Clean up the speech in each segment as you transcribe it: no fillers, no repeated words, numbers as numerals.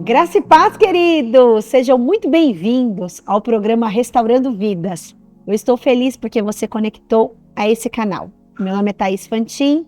Graça e paz, queridos! Sejam muito bem-vindos ao programa Restaurando Vidas. Eu estou feliz porque você conectou a esse canal. Meu nome é Thaís Fantin,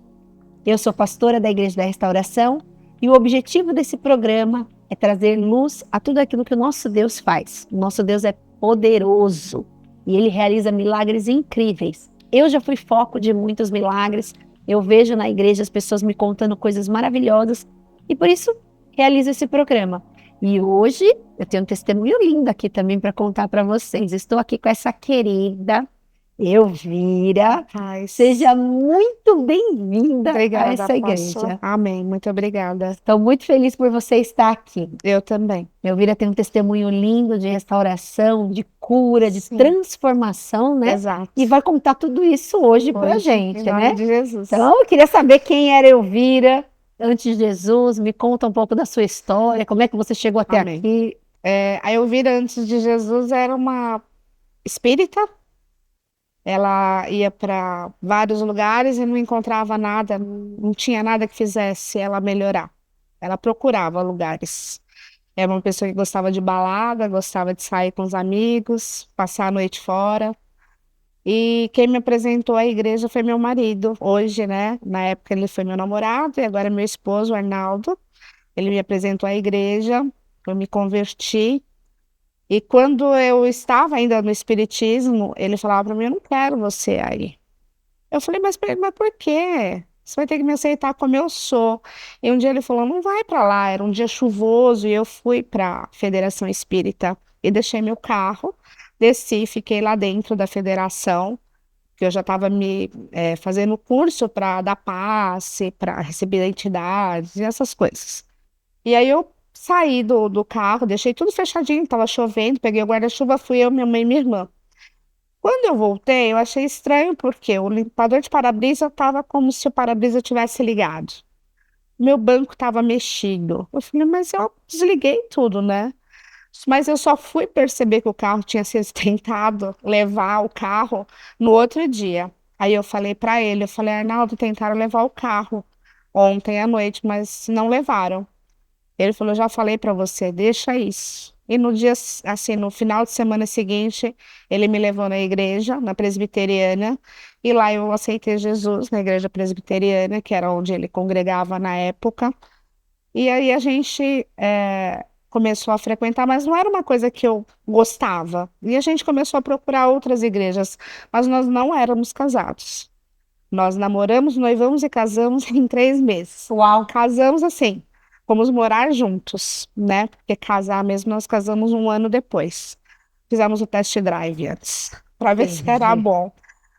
eu sou pastora da Igreja da Restauração e o objetivo desse programa é trazer luz a tudo aquilo que o nosso Deus faz. O nosso Deus é poderoso e Ele realiza milagres incríveis. Eu já fui foco de muitos milagres, eu vejo na igreja as pessoas me contando coisas maravilhosas e por isso realizo esse programa. E hoje eu tenho um testemunho lindo aqui também para contar para vocês. Estou aqui com essa querida Elvira. Ai, Seja muito bem-vinda a obrigada, essa apóstolo. igreja. Amém. Muito obrigada. Estou muito feliz por você estar aqui. Eu também. Elvira tem um testemunho lindo de restauração, de cura, de Sim. transformação, né? Exato. E vai contar tudo isso hoje para Hoje, gente, em nome né? de Jesus. Então, eu queria saber quem era Elvira antes de Jesus. Me conta um pouco da sua história, como é que você chegou até Amém. aqui. A Elvira, antes de Jesus, era uma espírita. Ela ia para vários lugares e não encontrava nada, não tinha nada que fizesse ela melhorar. Ela procurava lugares. Era uma pessoa que gostava de balada, gostava de sair com os amigos, passar a noite fora. E quem me apresentou à igreja foi meu marido. Hoje, né? Na época ele foi meu namorado e agora é meu esposo, o Arnaldo. Ele me apresentou à igreja, eu me converti. E quando eu estava ainda no espiritismo, ele falava para mim: eu não quero você aí. Eu falei: mas por quê? Você vai ter que me aceitar como eu sou. E um dia ele falou: não vai para lá. Era um dia chuvoso e eu fui para a Federação Espírita e deixei meu carro. Desci, fiquei lá dentro da federação, que eu já estava me fazendo curso para dar passe, para receber identidades e essas coisas. E aí eu saí do carro, deixei tudo fechadinho, estava chovendo, peguei o guarda-chuva, fui eu, minha mãe e minha irmã. Quando eu voltei, eu achei estranho porque o limpador de para-brisa estava como se o para-brisa tivesse ligado. Meu banco estava mexido. Eu falei: mas eu desliguei tudo, né? Mas eu só fui perceber que o carro tinha sido tentado levar o carro no outro dia. Aí eu falei para ele, eu falei: Arnaldo, tentaram levar o carro ontem à noite, mas não levaram. Ele falou: já falei para você, deixa isso. E no dia, assim, no final de semana seguinte, ele me levou na igreja, na presbiteriana, e lá eu aceitei Jesus, na igreja presbiteriana, que era onde ele congregava na época. E aí a gente começou a frequentar, mas não era uma coisa que eu gostava. E a gente começou a procurar outras igrejas, mas nós não éramos casados. Nós namoramos, noivamos e casamos em 3 meses. Uau! Casamos assim, fomos morar juntos, né? Porque casar mesmo, nós casamos um ano depois. Fizemos o test drive antes, para ver se era Entendi. bom.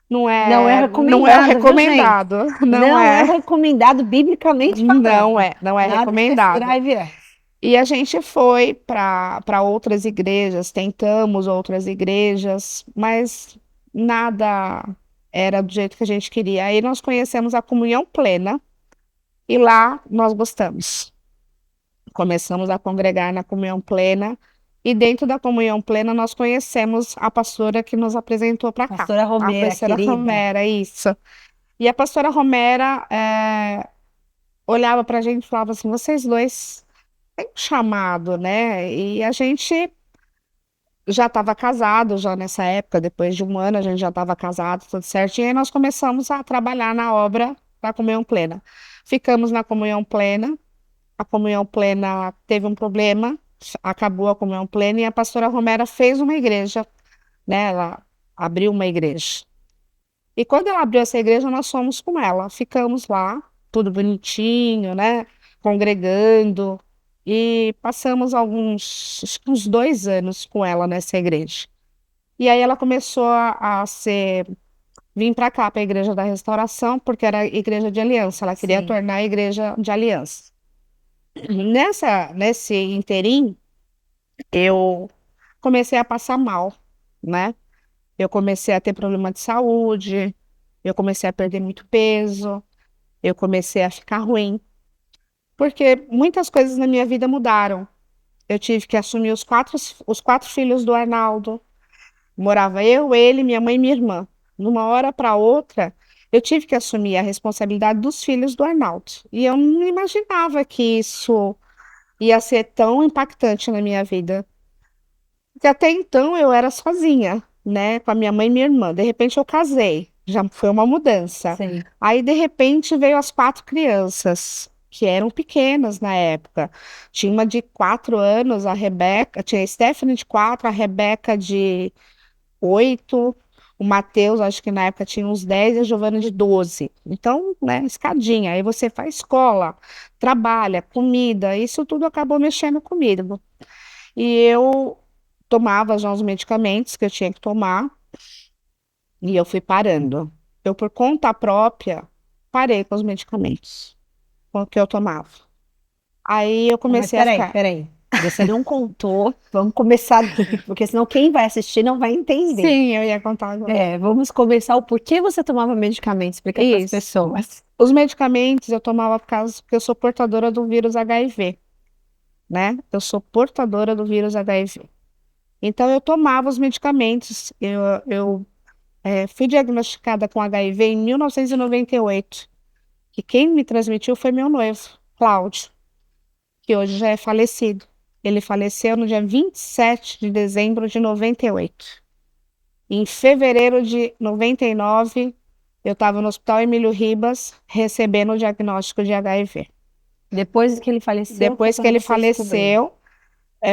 Não é Não é recomendado, viu, gente? recomendado, não Não é é, recomendado biblicamente falando. não é Nada de test recomendado. drive é. E a gente foi para outras igrejas, tentamos outras igrejas, mas nada era do jeito que a gente queria. Aí nós conhecemos a Comunhão Plena e lá nós gostamos. Começamos a congregar na Comunhão Plena e dentro da Comunhão Plena nós conhecemos a pastora que nos apresentou para cá. Pastora A Romera, pastora querida. Romera, isso. E a pastora Romera olhava para a gente e falava assim: vocês dois têm um chamado, né? E a gente já estava casado já nessa época, depois de um ano a gente já estava casado, tudo certo. E aí nós começamos a trabalhar na obra da Comunhão Plena. Ficamos na Comunhão Plena, a Comunhão Plena teve um problema, acabou a Comunhão Plena e a pastora Romera fez uma igreja, né? Ela abriu uma igreja. E quando ela abriu essa igreja, nós fomos com ela, ficamos lá, tudo bonitinho, né? Congregando, e passamos acho que uns 2 anos com ela nessa igreja. E aí ela começou vir para cá, para a Igreja da Restauração, porque era a igreja de aliança, ela queria Sim. tornar a igreja de aliança. Nesse interim, eu comecei a passar mal, né? Eu comecei a ter problema de saúde, eu comecei a perder muito peso, eu comecei a ficar ruim, porque muitas coisas na minha vida mudaram. Eu tive que assumir os quatro filhos do Arnaldo. Morava eu, ele, minha mãe e minha irmã. Numa hora para outra, eu tive que assumir a responsabilidade dos filhos do Arnaldo. E eu não imaginava que isso ia ser tão impactante na minha vida. Porque até então eu era sozinha, né, com a minha mãe e minha irmã. De repente eu casei, já foi uma mudança. Sim. Aí de repente veio as 4 crianças, que eram pequenas na época. Tinha uma de 4 anos, a Rebeca, tinha a Stephanie de 4, a Rebeca de 8, o Matheus, acho que na época tinha uns 10 e a Giovana de 12. Então, né, escadinha. Aí você faz escola, trabalha, comida, isso tudo acabou mexendo comigo. E eu tomava já os medicamentos que eu tinha que tomar e eu fui parando. Eu, por conta própria, parei com os medicamentos com o que eu tomava. Aí eu Não, mas comecei a peraí, ficar. peraí. Você não contou. Vamos começar, porque senão quem vai assistir não vai entender. Sim, eu ia contar agora. Vamos começar o porquê você tomava medicamentos. Explica para as Isso. pessoas. Os medicamentos eu tomava por causa que eu sou portadora do vírus HIV, né? Eu sou portadora do vírus HIV. Então eu tomava os medicamentos. Eu fui diagnosticada com HIV em 1998. E quem me transmitiu foi meu noivo, Cláudio, que hoje já é falecido. Ele faleceu no dia 27 de dezembro de 98. Em fevereiro de 99, eu estava no Hospital Emílio Ribas recebendo o diagnóstico de HIV. Depois que ele faleceu, foi Depois que quando ele você descobriu. faleceu,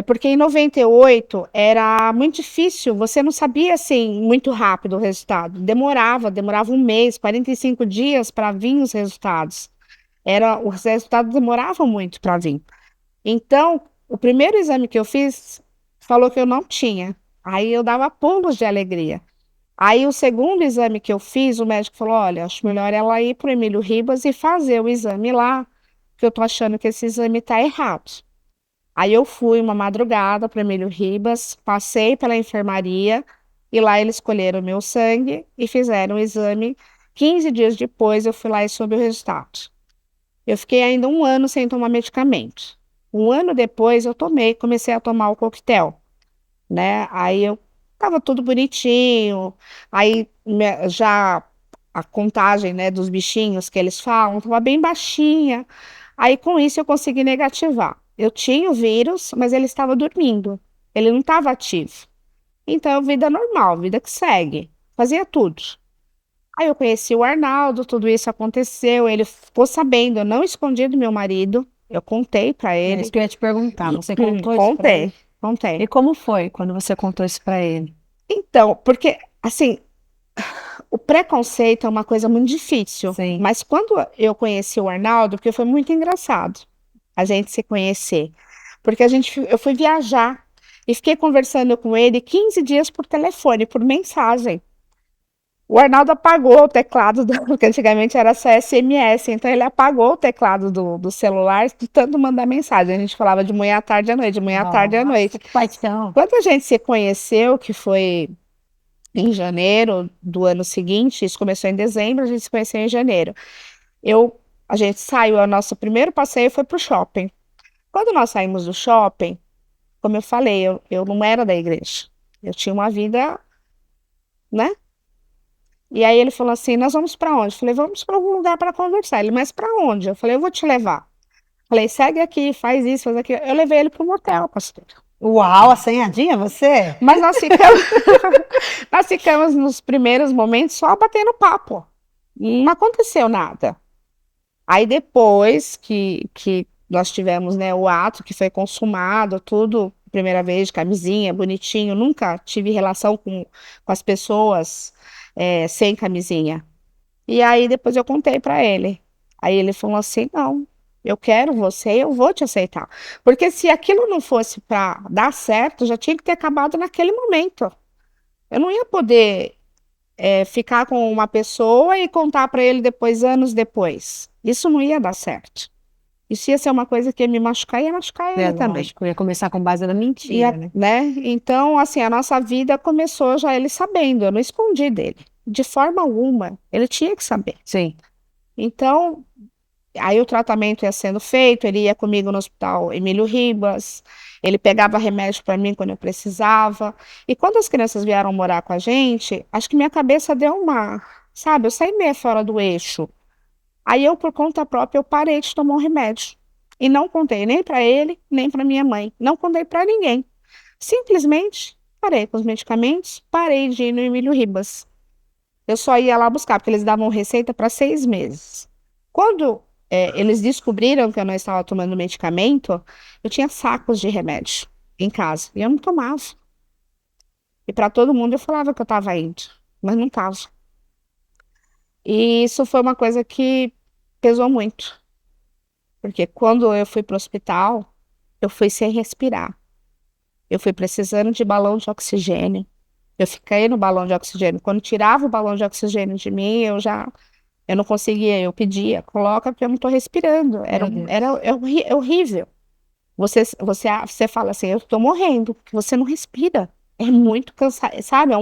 porque em 98 era muito difícil, você não sabia assim muito rápido o resultado. Demorava um mês, 45 dias para vir os resultados. Os resultados demoravam muito para vir. Então, o primeiro exame que eu fiz falou que eu não tinha. Aí eu dava pulos de alegria. Aí o segundo exame que eu fiz, o médico falou: olha, acho melhor ela ir para o Emílio Ribas e fazer o exame lá, que eu tô achando que esse exame está errado. Aí eu fui uma madrugada para o Emílio Ribas, passei pela enfermaria e lá eles colheram meu sangue e fizeram o exame. 15 dias depois eu fui lá e soube o resultado. Eu fiquei ainda um ano sem tomar medicamento. Um ano depois eu comecei a tomar o coquetel, né? Aí eu tava tudo bonitinho, aí já a contagem, né, dos bichinhos que eles falam tava bem baixinha. Aí com isso eu consegui negativar. Eu tinha o vírus, mas ele estava dormindo. Ele não estava ativo. Então, vida normal, vida que segue. Fazia tudo. Aí eu conheci o Arnaldo, tudo isso aconteceu, ele ficou sabendo, eu não escondi do meu marido, eu contei para É ele. isso que eu ia te perguntar. Você contou isso para ele? Contei. E como foi quando você contou isso para ele? Então, porque, assim, o preconceito é uma coisa muito difícil, Sim. mas quando eu conheci o Arnaldo, porque foi muito engraçado a gente se conhecer, porque eu fui viajar e fiquei conversando com ele 15 dias por telefone, por mensagem. O Arnaldo apagou o teclado, porque antigamente era só SMS, então ele apagou o teclado do celular de tanto mandar mensagem. A gente falava de manhã à tarde à noite, de manhã à tarde à noite. Que paixão. Quando a gente se conheceu, que foi em janeiro do ano seguinte, isso começou em dezembro, a gente se conheceu em janeiro. A gente saiu, o nosso primeiro passeio foi para o shopping. Quando nós saímos do shopping, como eu falei, eu não era da igreja. Eu tinha uma vida, né? E aí ele falou assim: nós vamos para onde? Eu falei: vamos para algum lugar para conversar. Ele: mas para onde? Eu falei: eu vou te levar. Eu falei: segue aqui, faz isso, faz aquilo. Eu levei ele para um motel, pastor. Uau, assanhadinha você? Mas nós ficamos, nós ficamos nos primeiros momentos só batendo papo. Não aconteceu nada. Aí depois que nós tivemos, né, o ato que foi consumado, tudo, primeira vez, de camisinha, bonitinho, nunca tive relação com as pessoas sem camisinha. E aí depois eu contei para ele. Aí ele falou assim: não, eu quero você, eu vou te aceitar. Porque se aquilo não fosse para dar certo, já tinha que ter acabado naquele momento. Eu não ia poder ficar com uma pessoa e contar para ele depois, anos depois. Isso não ia dar certo. Isso ia ser uma coisa que ia machucar ele também. Lógico, ia começar com base na mentira, né? Né? Então, assim, a nossa vida começou já ele sabendo, eu não escondi dele. De forma alguma, ele tinha que saber. Sim. Então, aí o tratamento ia sendo feito, ele ia comigo no hospital Emílio Ribas, ele pegava remédio para mim quando eu precisava. E quando as crianças vieram morar com a gente, acho que minha cabeça deu sabe, eu saí meio fora do eixo. Aí eu, por conta própria, eu parei de tomar o remédio. E não contei nem para ele, nem para minha mãe. Não contei para ninguém. Simplesmente parei com os medicamentos, parei de ir no Emílio Ribas. Eu só ia lá buscar, porque eles davam receita para 6 meses. Quando eles descobriram que eu não estava tomando medicamento, eu tinha sacos de remédio em casa. E eu não tomava. E para todo mundo eu falava que eu estava indo, mas não estava. E isso foi uma coisa que pesou muito. Porque quando eu fui para o hospital, eu fui sem respirar. Eu fui precisando de balão de oxigênio. Eu fiquei no balão de oxigênio. Quando tirava o balão de oxigênio de mim, eu não conseguia. Eu pedia, coloca porque eu não estou respirando. É horrível. Você fala assim, eu estou morrendo, porque você não respira. É muito cansado, sabe?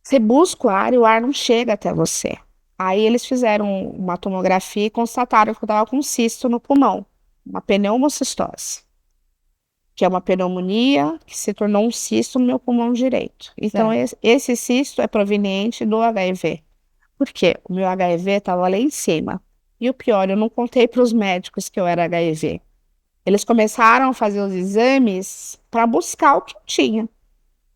Você busca o ar e o ar não chega até você. Aí eles fizeram uma tomografia e constataram que eu estava com um cisto no pulmão, uma pneumocistose, que é uma pneumonia que se tornou um cisto no meu pulmão direito. Então, esse cisto é proveniente do HIV. Por quê? O meu HIV estava lá em cima. E o pior, eu não contei para os médicos que eu era HIV. Eles começaram a fazer os exames para buscar o que eu tinha.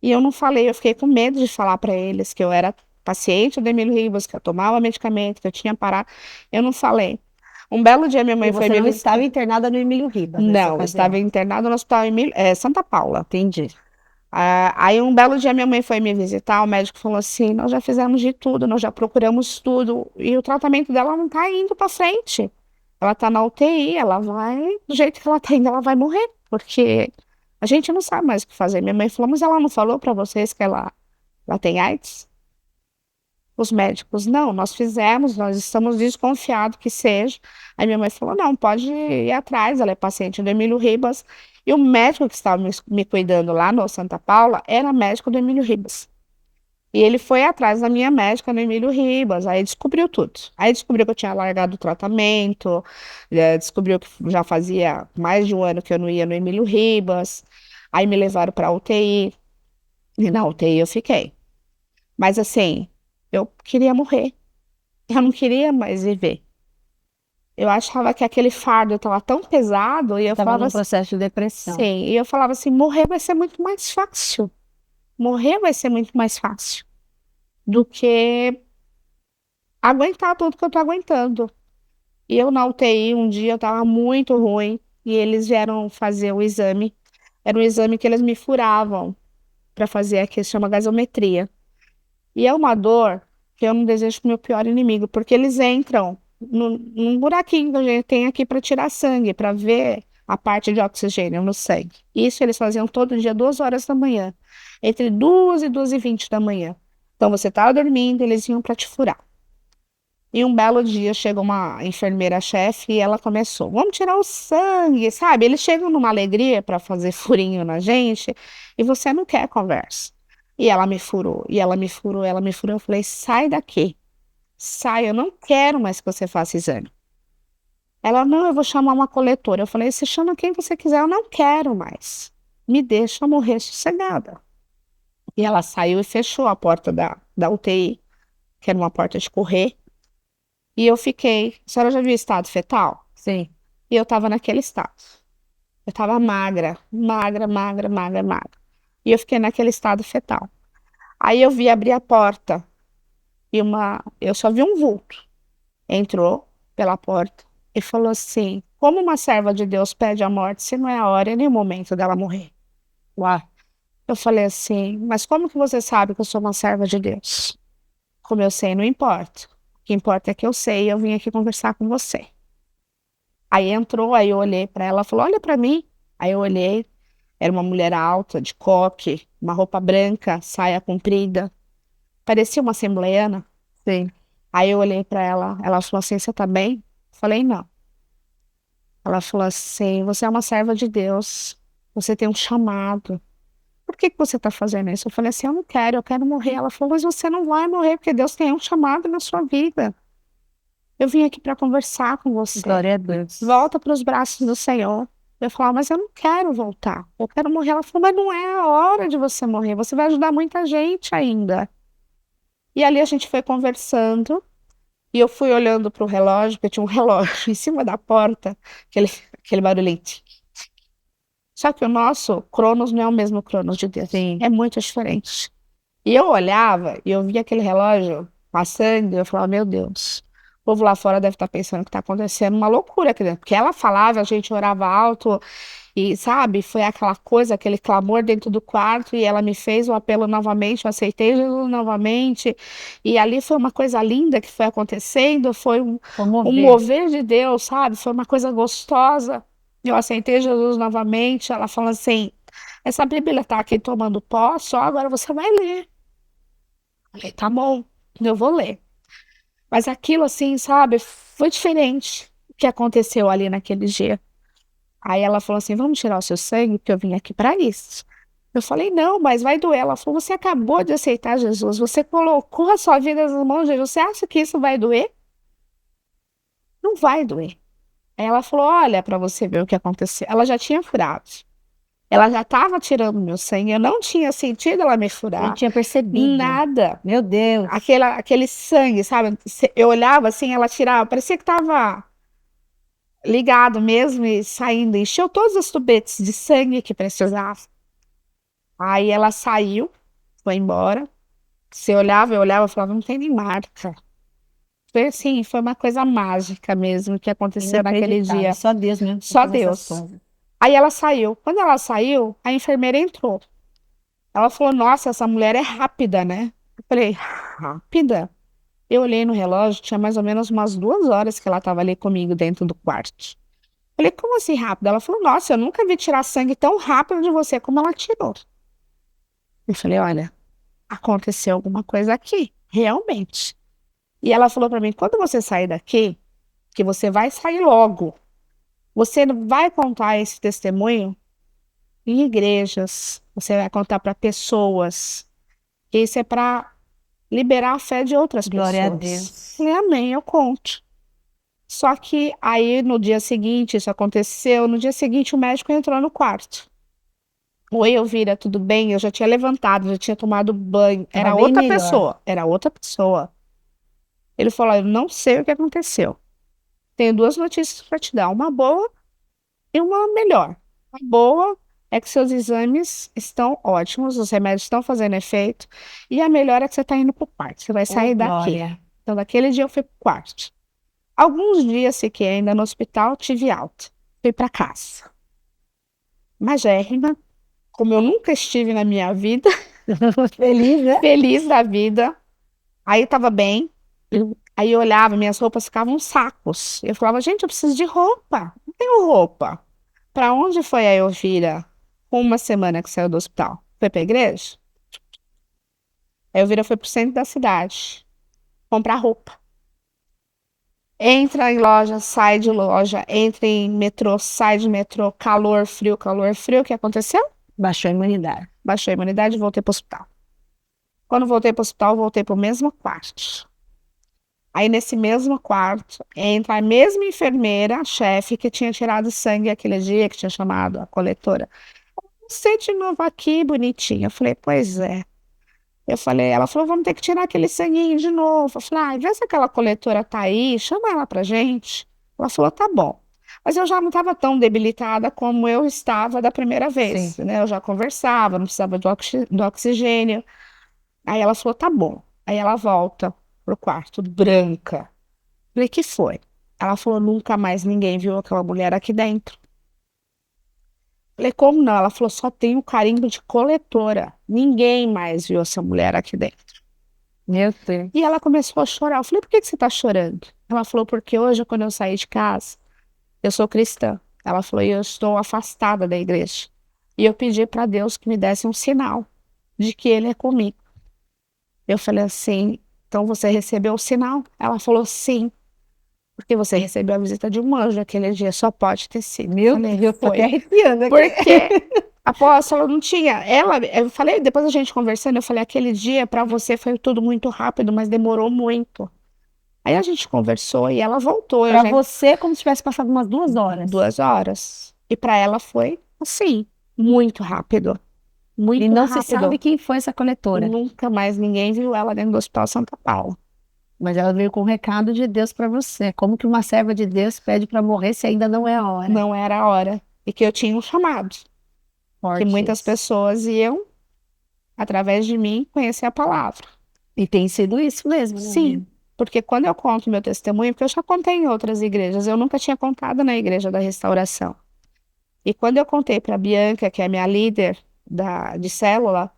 E eu não falei, eu fiquei com medo de falar para eles que eu era paciente do Emílio Ribas, que eu tomava medicamento, que eu tinha parado. Eu não falei. Um belo dia minha mãe foi me Você não visitar. estava internada no Emílio Ribas nessa Não, eu ocasião? estava internada no hospital Santa Paula. Entendi. Aí um belo dia minha mãe foi me visitar, o médico falou assim, nós já fizemos de tudo, nós já procuramos tudo, e o tratamento dela não está indo para frente. Ela está na UTI, ela vai, do jeito que ela está indo, ela vai morrer, porque a gente não sabe mais o que fazer. Minha mãe falou, mas ela não falou para vocês que ela tem AIDS? Os médicos, não, nós fizemos, nós estamos desconfiados que seja. Aí minha mãe falou, não, pode ir atrás, ela é paciente do Emílio Ribas. E o médico que estava me cuidando lá no Santa Paula era médico do Emílio Ribas. E ele foi atrás da minha médica no Emílio Ribas, aí descobriu tudo. Aí descobriu que eu tinha largado o tratamento, descobriu que já fazia mais de um ano que eu não ia no Emílio Ribas. Aí me levaram para a UTI, e na UTI eu fiquei. Mas assim, eu queria morrer. Eu não queria mais viver. Eu achava que aquele fardo estava tão pesado e eu Estava falava num assim, processo de depressão. sim, e eu falava assim, morrer vai ser muito mais fácil. Morrer vai ser muito mais fácil do que aguentar tudo que eu tô aguentando. E eu na UTI, um dia eu tava muito ruim e eles vieram fazer o exame. Era um exame que eles me furavam para fazer aqui, se chama gasometria. E é uma dor que eu não desejo pro meu pior inimigo, porque eles entram num buraquinho que a gente tem aqui para tirar sangue, para ver a parte de oxigênio no sangue. Isso eles faziam todo dia, 2 horas da manhã, entre 2 e 2h20 da manhã. Então você estava dormindo, eles iam para te furar. E um belo dia chega uma enfermeira-chefe e ela começou, vamos tirar o sangue, sabe? Eles chegam numa alegria para fazer furinho na gente e você não quer conversa. E ela me furou, e ela me furou, ela me furou. Eu falei, sai daqui, sai, eu não quero mais que você faça exame. Ela, não, eu vou chamar uma coletora. Eu falei, você chama quem você quiser, eu não quero mais. Me deixa morrer sossegada. E ela saiu e fechou a porta da UTI, que era uma porta de correr. E eu fiquei. A senhora já viu estado fetal? Sim. E eu tava naquele estado. Eu tava magra, magra, magra, magra, magra. E eu fiquei naquele estado fetal. Aí eu vi abrir a porta e eu só vi um vulto. Entrou pela porta e falou assim: como uma serva de Deus pede a morte se não é a hora e nem o momento dela morrer? Uau. Eu falei assim: mas como que você sabe que eu sou uma serva de Deus? Como eu sei, não importa. O que importa é que eu sei e eu vim aqui conversar com você. Aí entrou, aí eu olhei para ela, falou: olha para mim. Aí eu olhei, era uma mulher alta, de coque, uma roupa branca, saia comprida, parecia uma assembleiana. Sim. Aí eu olhei para ela, ela falou assim: você tá bem? Eu falei: não. Ela falou assim: você é uma serva de Deus, você tem um chamado. Por que que você tá fazendo isso? Eu falei assim: eu quero morrer. Ela falou: mas você não vai morrer, porque Deus tem um chamado na sua vida. Eu vim aqui para conversar com você. Glória a Deus. Volta para os braços do Senhor. Eu falava, mas eu não quero voltar. Eu quero morrer. Ela falou, mas não é a hora de você morrer. Você vai ajudar muita gente ainda. E ali a gente foi conversando. E eu fui olhando pro relógio, porque tinha um relógio em cima da porta, aquele barulhinho. Só que o nosso Cronos não é o mesmo Cronos de Deus. Sim. É muito diferente. E eu olhava e eu via aquele relógio passando e eu falava, meu Deus, o povo lá fora deve estar pensando que está acontecendo uma loucura aqui dentro. Porque ela falava, a gente orava alto e, sabe, foi aquela coisa, aquele clamor dentro do quarto e ela me fez o apelo novamente, eu aceitei Jesus novamente. E ali foi uma coisa linda que foi acontecendo, foi um mover de Deus, sabe? Foi uma coisa gostosa. Eu aceitei Jesus novamente. Ela fala assim, essa Bíblia está aqui tomando pó, só agora você vai ler. Falei, tá bom, eu vou ler. Mas aquilo, assim, sabe, foi diferente o que aconteceu ali naquele dia. Aí ela falou assim: vamos tirar o seu sangue, porque eu vim aqui para isso. Eu falei: não, mas vai doer. Ela falou: você acabou de aceitar Jesus, você colocou a sua vida nas mãos de Jesus, você acha que isso vai doer? Não vai doer. Aí ela falou: olha, para você ver o que aconteceu. Ela já tinha furado. Ela já estava tirando meu sangue, eu não tinha sentido ela me furar. Não tinha percebido. Nada. Meu Deus. Aquele sangue, sabe? Eu olhava assim, ela tirava, parecia que estava ligado mesmo e saindo. Encheu todos os tubetes de sangue que precisava. Aí ela saiu, foi embora. Você olhava, eu olhava e falava, não tem nem marca. Foi assim, foi uma coisa mágica mesmo que aconteceu naquele dia. Só Deus mesmo. Só Deus. Aí ela saiu. Quando ela saiu, a enfermeira entrou. Ela falou, nossa, essa mulher é rápida, né? Eu falei, rápida? Eu olhei no relógio, tinha mais ou menos umas 2 horas que ela estava ali comigo dentro do quarto. Falei, como assim rápida? Ela falou, nossa, eu nunca vi tirar sangue tão rápido de você como ela tirou. Eu falei, olha, aconteceu alguma coisa aqui, realmente. E ela falou para mim, quando você sair daqui, que você vai sair logo, você vai contar esse testemunho em igrejas, você vai contar para pessoas, que isso é para liberar a fé de outras pessoas. Glória a Deus. E amém, eu conto. Só que aí no dia seguinte, isso aconteceu, no dia seguinte o médico entrou no quarto. Oi, Elvira, tudo bem? Eu já tinha levantado, já tinha tomado banho. Tava Era bem outra melhor. pessoa, era outra pessoa. Ele falou, eu não sei o que aconteceu. Tenho 2 notícias para te dar, uma boa e uma melhor. A boa é que seus exames estão ótimos, os remédios estão fazendo efeito, e a melhor é que você está indo para o quarto, você vai sair daqui. Glória. Então, daquele dia eu fui para o quarto. Alguns dias fiquei ainda no hospital, tive alta. Fui para casa. Magérrima, como eu nunca estive na minha vida, Feliz, né? feliz da vida. Aí eu tava bem. Aí eu olhava, minhas roupas ficavam sacos. Eu falava, gente, eu preciso de roupa. Não tenho roupa. Para onde foi a Elvira com uma semana que saiu do hospital? Foi pra igreja? A Elvira foi pro centro da cidade comprar roupa. Entra em loja, sai de loja, entra em metrô, sai de metrô, calor, frio, calor, frio. O que aconteceu? Baixou a imunidade. Baixei a imunidade e voltei pro hospital. Quando voltei pro hospital, voltei pro mesmo quarto. Aí, nesse mesmo quarto, entra a mesma enfermeira, chefe, que tinha tirado sangue aquele dia, que tinha chamado a coletora. Você de novo aqui, bonitinha. Eu falei, pois é. Ela falou, vamos ter que tirar aquele sanguinho de novo. Eu falei, vê se aquela coletora tá aí, chama ela pra gente. Ela falou, tá bom. Mas eu já não estava tão debilitada como eu estava da primeira vez, né? Eu já conversava, não precisava do oxigênio. Aí ela falou, tá bom. Aí ela volta pro quarto, branca. Falei, que foi? Ela falou, nunca mais ninguém viu aquela mulher aqui dentro. Falei, como não? Ela falou, só tem o carimbo de coletora. Ninguém mais viu essa mulher aqui dentro. Meu Deus. E ela começou a chorar. Eu falei, por que você tá chorando? Ela falou, porque hoje, quando eu saí de casa, eu sou cristã. Ela falou, eu estou afastada da igreja. E eu pedi para Deus que me desse um sinal de que Ele é comigo. Eu falei assim, então você recebeu o sinal? Ela falou, sim. Porque você recebeu a visita de um anjo aquele dia, só pode ter sido. Meu Deus, eu tô até arrepiando aqui. Porque a apóstola não tinha. Eu falei, depois a gente conversando, eu falei, aquele dia para você foi tudo muito rápido, mas demorou muito. Aí a gente conversou e ela voltou. Para você, como se tivesse passado umas 2 horas. 2 horas. E para ela foi assim, muito rápido. Muito rápido. E não se sabe quem foi essa coletora. Nunca mais ninguém viu ela dentro do Hospital Santa Paula. Mas ela veio com um recado de Deus para você. Como que uma serva de Deus pede para morrer se ainda não é a hora? Não era a hora. E que eu tinha um chamado. Que Forte muitas isso. pessoas iam, através de mim, conhecer a palavra. E tem sido isso mesmo, né? Sim, porque quando eu conto meu testemunho, porque eu já contei em outras igrejas, eu nunca tinha contado na Igreja da Restauração. E quando eu contei para a Bianca, que é minha líder de célula,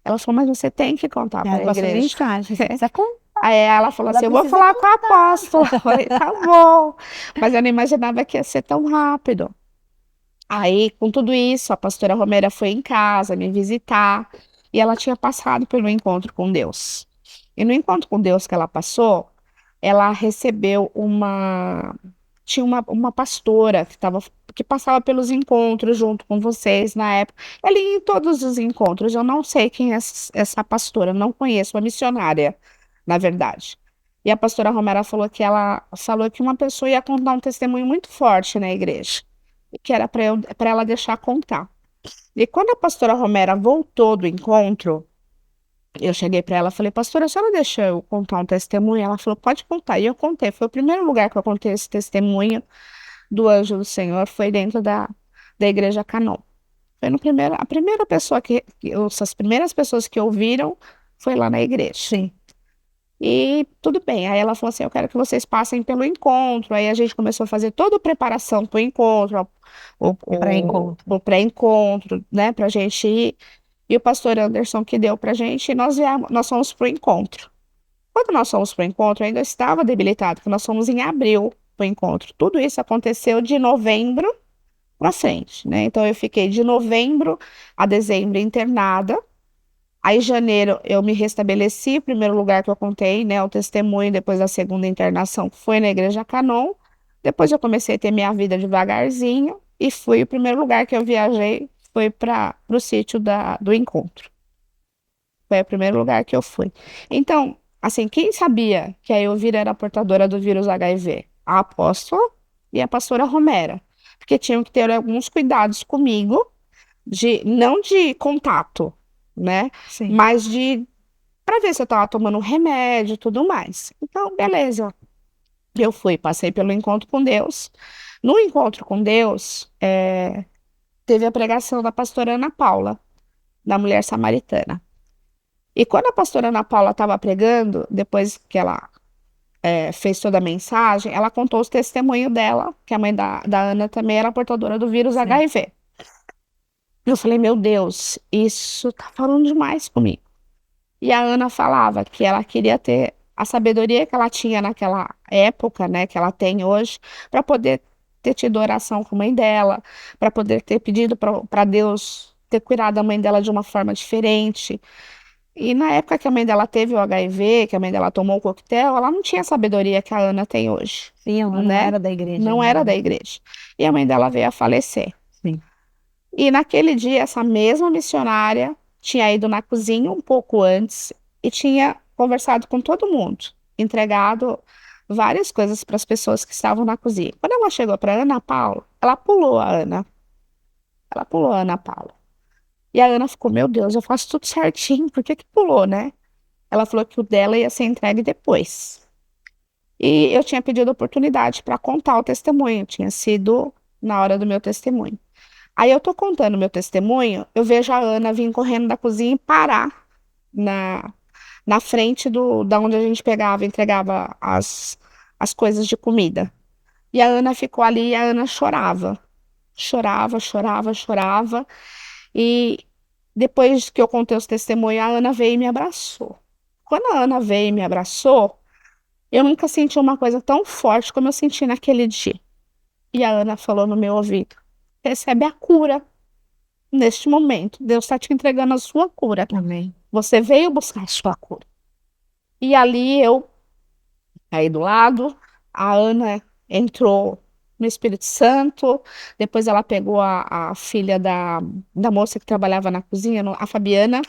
ela falou, mas você tem que contar para Ela a gosta de igreja. mensagem. Você precisa contar. Aí ela falou Ela assim, eu vou precisa falar com a contar. apóstola. Eu falei, tá bom. Mas eu não imaginava que ia ser tão rápido. Aí, com tudo isso, a pastora Romera foi em casa me visitar e ela tinha passado pelo encontro com Deus. E no encontro com Deus que ela passou, ela recebeu tinha uma pastora que passava pelos encontros junto com vocês na época. Ela ia em todos os encontros. Eu não sei quem é essa pastora, eu não conheço, uma missionária, na verdade. E a pastora Romera falou que ela falou que uma pessoa ia contar um testemunho muito forte na igreja, e que era para ela deixar contar. E quando a pastora Romera voltou do encontro, eu cheguei para ela e falei, pastora, a senhora deixa eu contar um testemunho? Ela falou, pode contar. E eu contei. Foi o primeiro lugar que eu contei esse testemunho do anjo do Senhor, foi dentro da igreja Canon. Foi no primeiro, a primeira pessoa as primeiras pessoas que ouviram foi lá na igreja. Sim. E tudo bem. Aí ela falou assim, eu quero que vocês passem pelo encontro. Aí a gente começou a fazer toda a preparação para o encontro, Pré-encontro. o pré-encontro, né, para a gente ir. E o pastor Anderson que deu pra gente, e nós fomos pro encontro. Quando nós fomos pro encontro, eu ainda estava debilitado, porque nós fomos em abril pro encontro. Tudo isso aconteceu de novembro pra frente, né? Então eu fiquei de novembro a dezembro internada. Aí em janeiro eu me restabeleci, o primeiro lugar que eu contei, né, o testemunho depois da segunda internação, que foi na Igreja Canon. Depois eu comecei a ter minha vida devagarzinho e fui o primeiro lugar que eu viajei foi para o sítio do encontro. Foi o primeiro lugar que eu fui. Então, assim, quem sabia que a Elvira era portadora do vírus HIV? A apóstola e a pastora Romera. Porque tinham que ter alguns cuidados comigo, não de contato, né? Sim. Mas para ver se eu estava tomando remédio e tudo mais. Então, beleza. Eu fui, passei pelo encontro com Deus. No encontro com Deus, teve a pregação da pastora Ana Paula, da mulher samaritana. E quando a pastora Ana Paula estava pregando, depois que ela fez toda a mensagem, ela contou os testemunhos dela, que a mãe da Ana também era portadora do vírus Sim. HIV. Eu falei, meu Deus, isso tá falando demais comigo. E a Ana falava que ela queria ter a sabedoria que ela tinha naquela época, né, que ela tem hoje, para poder ter tido oração com a mãe dela, para poder ter pedido para Deus ter curado a mãe dela de uma forma diferente. E na época que a mãe dela teve o HIV, que a mãe dela tomou o coquetel, ela não tinha a sabedoria que a Ana tem hoje, Sim, ela não né? era da igreja. Não era da igreja. E a mãe dela veio a falecer. Sim. E naquele dia, essa mesma missionária tinha ido na cozinha um pouco antes e tinha conversado com todo mundo, entregado várias coisas para as pessoas que estavam na cozinha. Quando ela chegou para Ana Paula, ela pulou a Ana. Ela pulou a Ana Paula. E a Ana ficou, meu Deus, eu faço tudo certinho, por que que pulou, né? Ela falou que o dela ia ser entregue depois. E eu tinha pedido oportunidade para contar o testemunho, tinha sido na hora do meu testemunho. Aí eu tô contando meu testemunho, eu vejo a Ana vir correndo da cozinha e parar na frente da onde a gente pegava, entregava as coisas de comida. E a Ana ficou ali e a Ana chorava. Chorava, chorava, chorava. E depois que eu contei os testemunhos, a Ana veio e me abraçou. Quando a Ana veio e me abraçou, eu nunca senti uma coisa tão forte como eu senti naquele dia. E a Ana falou no meu ouvido: recebe a cura neste momento. Deus está te entregando a sua cura. Amém. Você veio buscar a sua cura. E ali eu caí do lado, a Ana entrou no Espírito Santo, depois ela pegou a filha da moça que trabalhava na cozinha, a Fabiana,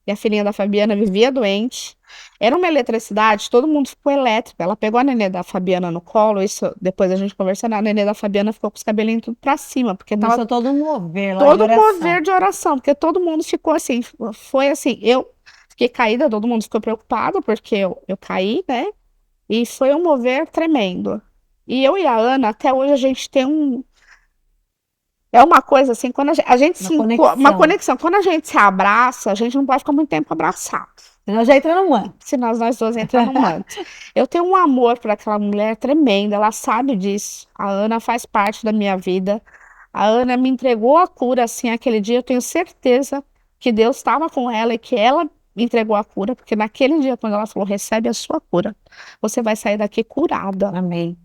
e a filhinha da Fabiana vivia doente. Era uma eletricidade, todo mundo ficou elétrico. Ela pegou a nenê da Fabiana no colo, isso depois a gente conversando, a nenê da Fabiana ficou com os cabelinhos tudo pra cima, porque tava Começou todo um mover lá de todo oração. mover de oração, porque todo mundo ficou assim, foi assim, eu fiquei caída, todo mundo ficou preocupado, porque eu caí, né? E foi um mover tremendo. E eu e a Ana, até hoje, a gente tem um. É uma coisa assim, quando a gente Uma se. Uma conexão. conexão. Quando a gente se abraça, a gente não pode ficar muito tempo abraçado. Senão já entra no ano. Se nós dois entrar no manto. Eu tenho um amor por aquela mulher tremendo, ela sabe disso. A Ana faz parte da minha vida. A Ana me entregou a cura assim aquele dia. Eu tenho certeza que Deus estava com ela e que ela me entregou a cura, porque naquele dia, quando ela falou, recebe a sua cura, você vai sair daqui curada. Amém.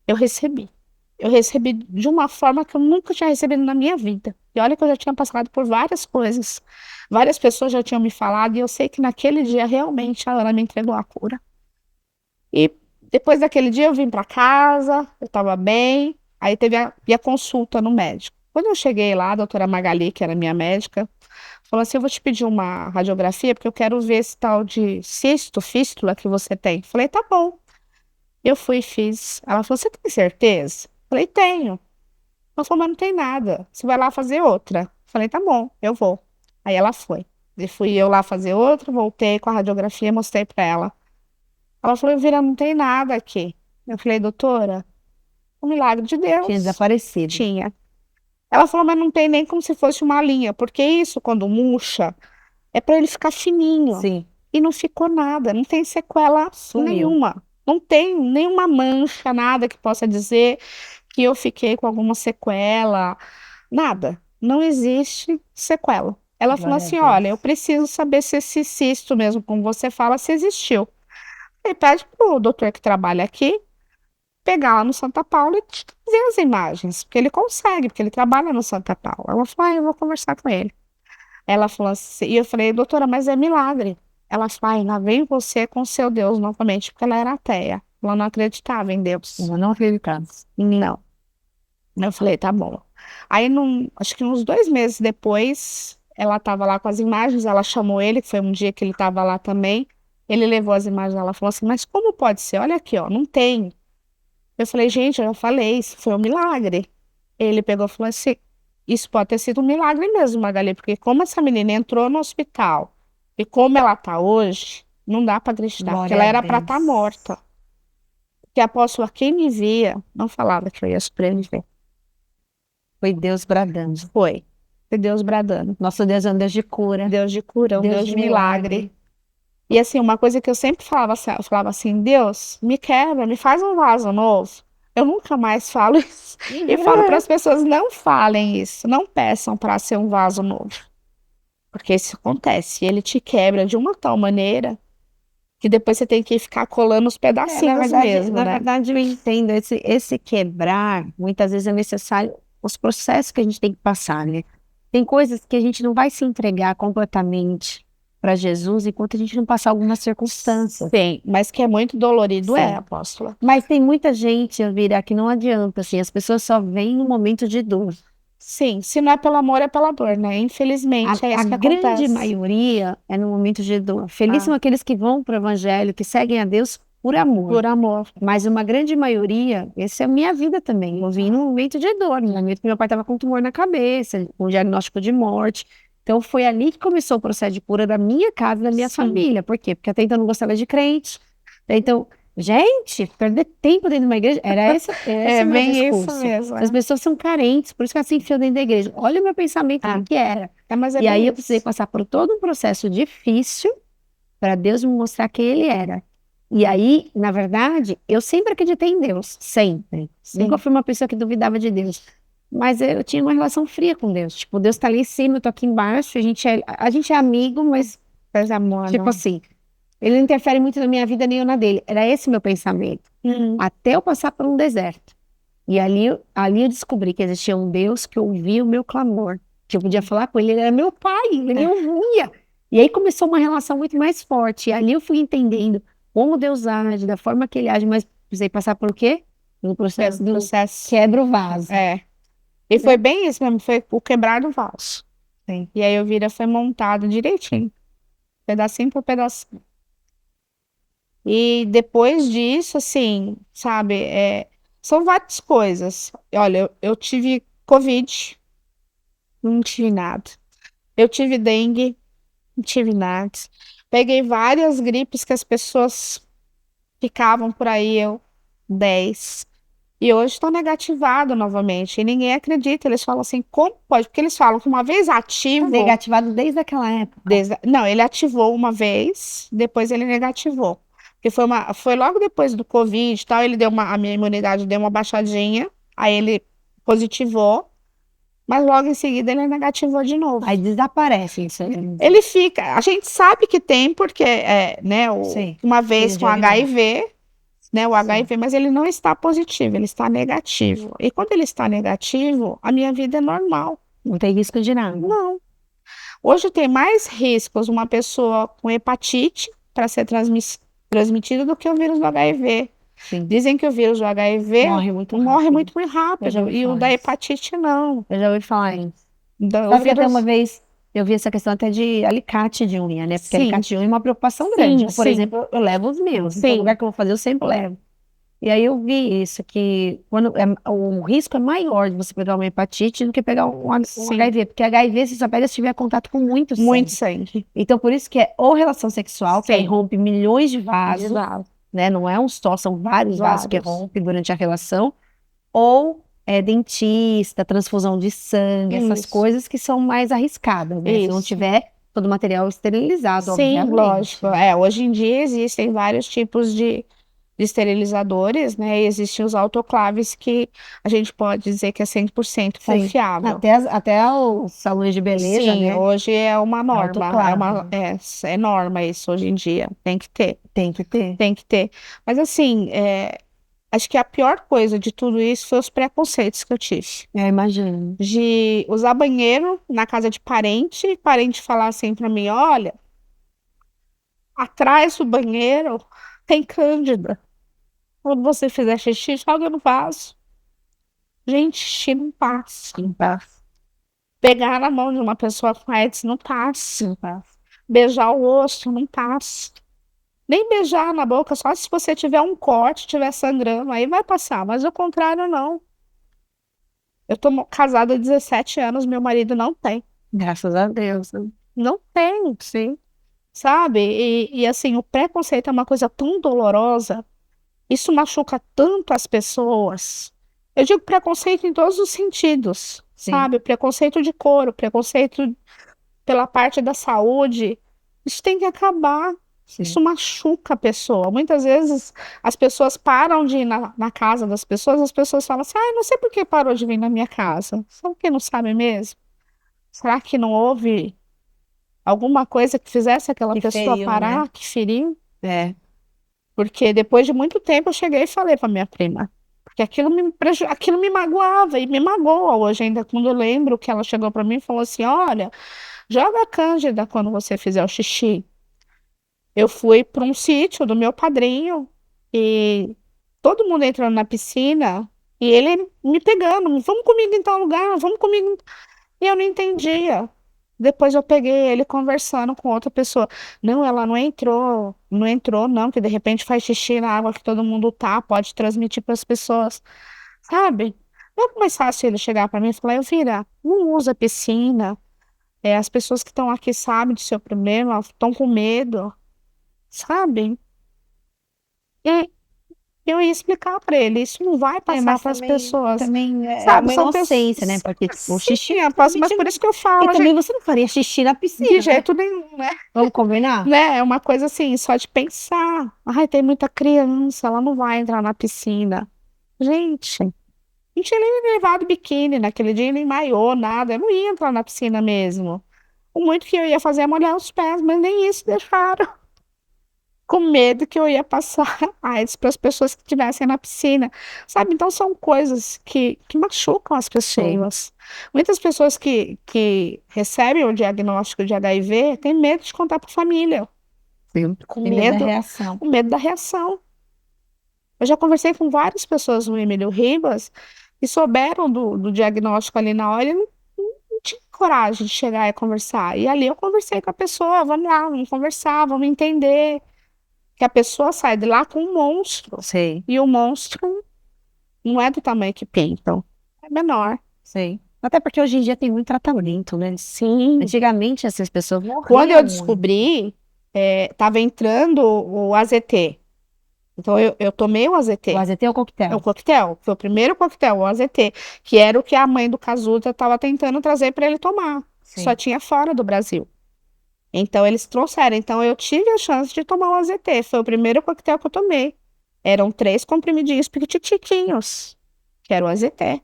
Eu recebi. Eu recebi de uma forma que eu nunca tinha recebido na minha vida. E olha que eu já tinha passado por várias coisas. Várias pessoas já tinham me falado, e eu sei que naquele dia realmente a Ana me entregou a cura. E depois daquele dia eu vim para casa, eu estava bem, aí teve a consulta no médico. Quando eu cheguei lá, a doutora Magali, que era minha médica, falou assim: eu vou te pedir uma radiografia, porque eu quero ver esse tal de cisto, fístula que você tem. Falei, tá bom. Eu fui e fiz. Ela falou, você tem certeza? Falei, tenho. Ela falou, mas não tem nada. Você vai lá fazer outra. Falei, tá bom, eu vou. Aí ela foi. E fui eu lá fazer outra, voltei com a radiografia, mostrei pra ela. Ela falou, Elvira, não tem nada aqui. Eu falei, doutora, o milagre de Tinha Deus. desaparecido. Tinha. Ela falou, mas não tem nem como se fosse uma linha, porque isso, quando murcha, é para ele ficar fininho. Sim. E não ficou nada, não tem sequela Sumiu. nenhuma. Não tem nenhuma mancha, nada que possa dizer que eu fiquei com alguma sequela. Nada. Não existe sequela. Ela falou Glória a assim: Deus. olha, eu preciso saber se esse cisto mesmo, como você fala, se existiu. Aí pede pro doutor que trabalha aqui pegar lá no Santa Paula e te trazer as imagens, porque ele consegue, porque ele trabalha no Santa Paula. Ela falou: eu vou conversar com ele. Ela falou assim, e eu falei, doutora, mas é milagre. Ela falou, lá vem você com seu Deus novamente, porque ela era ateia. Ela não acreditava em Deus. Eu não acreditava. Não. Eu falei, tá bom. Aí, acho que uns 2 meses depois, ela estava lá com as imagens, ela chamou ele, que foi um dia que ele estava lá também. Ele levou as imagens, ela falou assim, mas como pode ser? Olha aqui, ó, não tem. Eu falei, gente, eu já falei, isso foi um milagre. Ele pegou e falou assim, isso pode ter sido um milagre mesmo, Magali, porque como essa menina entrou no hospital e como ela tá hoje, não dá para acreditar, porque Glória ela a era para estar Deus. morta. Porque a apóstola, quem me via, não falava que eu ia sobreviver. Foi Deus bradando. Foi Deus bradando. Nosso Deus é um Deus de cura. Deus de cura, um Deus Deus de de milagre. E assim, uma coisa que eu sempre falava, eu falava assim, Deus, me quebra, me faz um vaso novo. Eu nunca mais falo isso. E falo para as pessoas, não falem isso, não peçam para ser um vaso novo. Porque isso acontece, ele te quebra de uma tal maneira que depois você tem que ficar colando os pedacinhos mesmo, Na né? verdade, eu entendo. Esse quebrar, muitas vezes é necessário os processos que a gente tem que passar, né? Tem coisas que a gente não vai se entregar completamente para Jesus enquanto a gente não passar algumas circunstâncias. Sim, mas que é muito dolorido, Sim. apóstola. Mas tem muita gente, Elvira, que não adianta, assim, as pessoas só veem no momento de dor. Sim, se não é pelo amor, é pela dor, né? Infelizmente, é A isso que grande acontece. maioria é no momento de dor. Felizes são aqueles que vão para o evangelho, que seguem a Deus por amor. Por amor. Mas uma grande maioria, essa é a minha vida também. Eu vim num momento de dor, no momento que meu pai estava com um tumor na cabeça, com um diagnóstico de morte. Então foi ali que começou o processo de cura da minha casa, da minha Sim. família. Por quê? Porque até então eu não gostava de crente. Então, gente, perder tempo dentro de uma igreja, esse É o meu bem discurso. isso mesmo. As pessoas são carentes, por isso que elas se enfiam dentro da igreja. Olha o meu pensamento do que era. Mas é E bem aí eu isso. precisei passar por todo um processo difícil para Deus me mostrar quem Ele era. E aí, na verdade, eu sempre acreditei em Deus, sempre. Sim. Nunca fui uma pessoa que duvidava de Deus. Mas eu tinha uma relação fria com Deus. Tipo, Deus tá ali em cima, eu tô aqui embaixo. A gente é amigo, mas, Mas amor, tipo não. assim, ele não interfere muito na minha vida nem eu na dele. Era esse meu pensamento. Até eu passar por um deserto. E ali eu descobri que existia um Deus que ouvia o meu clamor. Que eu podia falar com ele, ele era meu pai, ele me ouvia. E aí começou uma relação muito mais forte. E ali eu fui entendendo como Deus age, da forma que ele age, mas precisei passar por quê? Pelo processo do quebra o vaso. É. E foi bem isso mesmo, foi o quebrar do vaso. Sim. E aí o Vira foi montado direitinho, pedacinho por pedacinho. E depois disso, assim, sabe, são várias coisas. Olha, eu tive Covid, não tive nada. Eu tive dengue, não tive nada. Peguei várias gripes que as pessoas ficavam por aí, eu 10. E hoje estou negativado novamente. E ninguém acredita. Eles falam assim, como pode? Porque eles falam que uma vez ativo. Negativado desde aquela época. Não, ele ativou uma vez, depois ele negativou. Porque foi logo depois do Covid e tal, a minha imunidade deu uma baixadinha, aí ele positivou, mas logo em seguida ele negativou de novo. Aí desaparece isso aí. Ele fica, a gente sabe que tem, porque né, Sim, uma vez sim, com HIV, né, o HIV, mas ele não está positivo, ele está negativo. E quando ele está negativo, a minha vida é normal. Não tem risco de nada. Não. Hoje tem mais riscos uma pessoa com hepatite para ser transmitido do que o vírus do HIV. Sim. Dizem que o vírus do HIV Morre muito rápido e o da hepatite não. Eu já ouvi falar isso. O Sabe que até vírus... uma vez eu vi essa questão até de alicate de unha, né? Porque Sim. alicate de unha é uma preocupação grande. Por sim. exemplo, eu levo os meus. Sim. Então, lugar que eu vou fazer, eu sempre levo. E aí eu vi isso, que o risco é maior de você pegar uma hepatite do que pegar um HIV. Porque HIV você só pega se tiver contato com muito sangue. Muito sangue. Então, por isso que é ou relação sexual, que Sim. aí rompe milhões de vasos, né? Não é um só, são vários vasos que rompem durante a relação. Ou dentista, transfusão de sangue, essas coisas que são mais arriscadas, né? Se não tiver todo o material esterilizado, obviamente. Sim, lógico. Hoje em dia existem vários tipos de esterilizadores, né? E existem os autoclaves que a gente pode dizer que é 100% confiável. Até os salões de beleza, Sim, né? hoje é uma norma. Autoclave. É norma isso hoje em dia. Tem que ter. Tem que ter. Tem que ter. Mas assim, acho que a pior coisa de tudo isso foi os preconceitos que eu tive. Eu imagino. De usar banheiro na casa de parente falar assim pra mim, olha, atrás do banheiro tem cândida. Quando você fizer xixi, joga no vaso. Gente, xixi não passa. Não passa. Pegar na mão de uma pessoa com AIDS não passa. Não passa. Beijar o rosto não passa. Nem beijar na boca, só se você tiver um corte, estiver sangrando, aí vai passar. Mas o contrário, não. Eu tô casada há 17 anos, meu marido não tem. Graças a Deus. Não tem, Sim. sabe? E assim, o preconceito é uma coisa tão dolorosa. Isso machuca tanto as pessoas. Eu digo preconceito em todos os sentidos, sabe? Preconceito de cor, preconceito pela parte da saúde. Isso tem que acabar. Sim. Isso machuca a pessoa. Muitas vezes as pessoas param de ir na casa das pessoas, as pessoas falam assim, não sei por que parou de vir na minha casa. Sabe que não sabe mesmo? Será que não houve alguma coisa que fizesse aquela pessoa parar, né? que feriu? Porque depois de muito tempo eu cheguei e falei para minha prima. Porque aquilo me magoava e me magoa hoje ainda. Quando eu lembro que ela chegou para mim e falou assim, olha, joga a cândida quando você fizer o xixi. Eu fui para um sítio do meu padrinho e todo mundo entrando na piscina e ele me pegando, vamos comigo em tal lugar, vamos comigo. E eu não entendia. Depois eu peguei ele conversando com outra pessoa. Não, ela não entrou não, que de repente faz xixi na água que todo mundo pode transmitir para as pessoas, sabe? Não é mais fácil ele chegar para mim e falar, Elvira, não usa piscina, as pessoas que estão aqui sabem do seu problema, estão com medo, sabe? E eu ia explicar para ele, isso não vai passar para as pessoas. Também sabe? Uma inocência, né? Porque o xixi mas por isso que eu falo. E também você não faria xixi na piscina. De jeito nenhum, né? Vamos combinar? Né? É uma coisa assim, só de pensar. Ai, tem muita criança, ela não vai entrar na piscina. Gente, não tinha nem levado biquíni naquele dia, nem maiô, nada. Eu não ia entrar na piscina mesmo. O muito que eu ia fazer é molhar os pés, mas nem isso deixaram. Com medo que eu ia passar AIDS para as pessoas que estivessem na piscina, sabe? Então são coisas que machucam as pessoas. Muitas pessoas que recebem o diagnóstico de HIV têm medo de contar para a família. Com medo da reação. Com medo da reação. Eu já conversei com várias pessoas no Emílio Ribas que souberam do diagnóstico ali na hora e não tinha coragem de chegar e conversar. E ali eu conversei com a pessoa, vamos lá, vamos conversar, vamos entender. Que a pessoa sai de lá com um monstro. Sei. E o monstro não é do tamanho que pintam. É menor. Sei. Até porque hoje em dia tem muito tratamento, né? Sim. Antigamente essas pessoas morriam. Quando eu descobri, estava entrando o AZT. Então eu tomei o AZT. O AZT é o É o coquetel. coquetel. Foi o primeiro coquetel, o AZT, que era o que a mãe do Casuta estava tentando trazer para ele tomar. Só Sim. tinha fora do Brasil. Então eles trouxeram. Então eu tive a chance de tomar o AZT. Foi o primeiro coquetel que eu tomei. Eram 3 comprimidinhos piquititiquinhos, que era o AZT,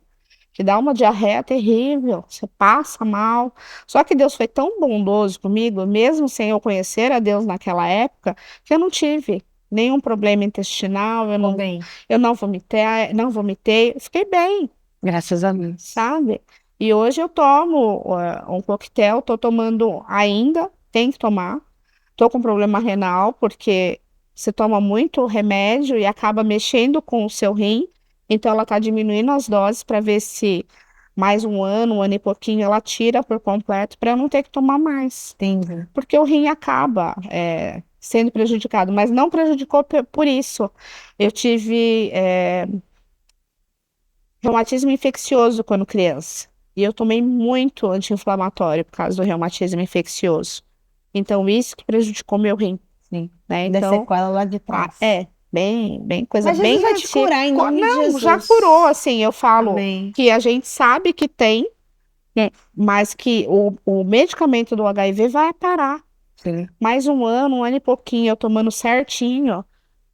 que dá uma diarreia terrível, você passa mal. Só que Deus foi tão bondoso comigo, mesmo sem eu conhecer a Deus naquela época, que eu não tive nenhum problema intestinal, Ficou bem. eu não vomitei, eu fiquei bem, Graças a Deus. sabe? E hoje eu tomo um coquetel, tô tomando ainda, tem que tomar. Tô com problema renal, porque você toma muito remédio e acaba mexendo com o seu rim. Então, ela tá diminuindo as doses para ver se mais um ano e pouquinho, ela tira por completo para eu não ter que tomar mais. Entendi. Porque o rim acaba sendo prejudicado, mas não prejudicou por isso. Eu tive reumatismo infeccioso quando criança. E eu tomei muito anti-inflamatório por causa do reumatismo infeccioso. Então, isso que prejudicou meu rim, Sim. né? Da Então, sequela lá de trás. bem, coisa Mas Jesus bem vai te antiga. curar em nome de Não, já Jesus. curou, assim, eu falo Amém. que a gente sabe que tem, né, mas que o medicamento do HIV vai parar. Sim. Mais um ano e pouquinho, eu tomando certinho.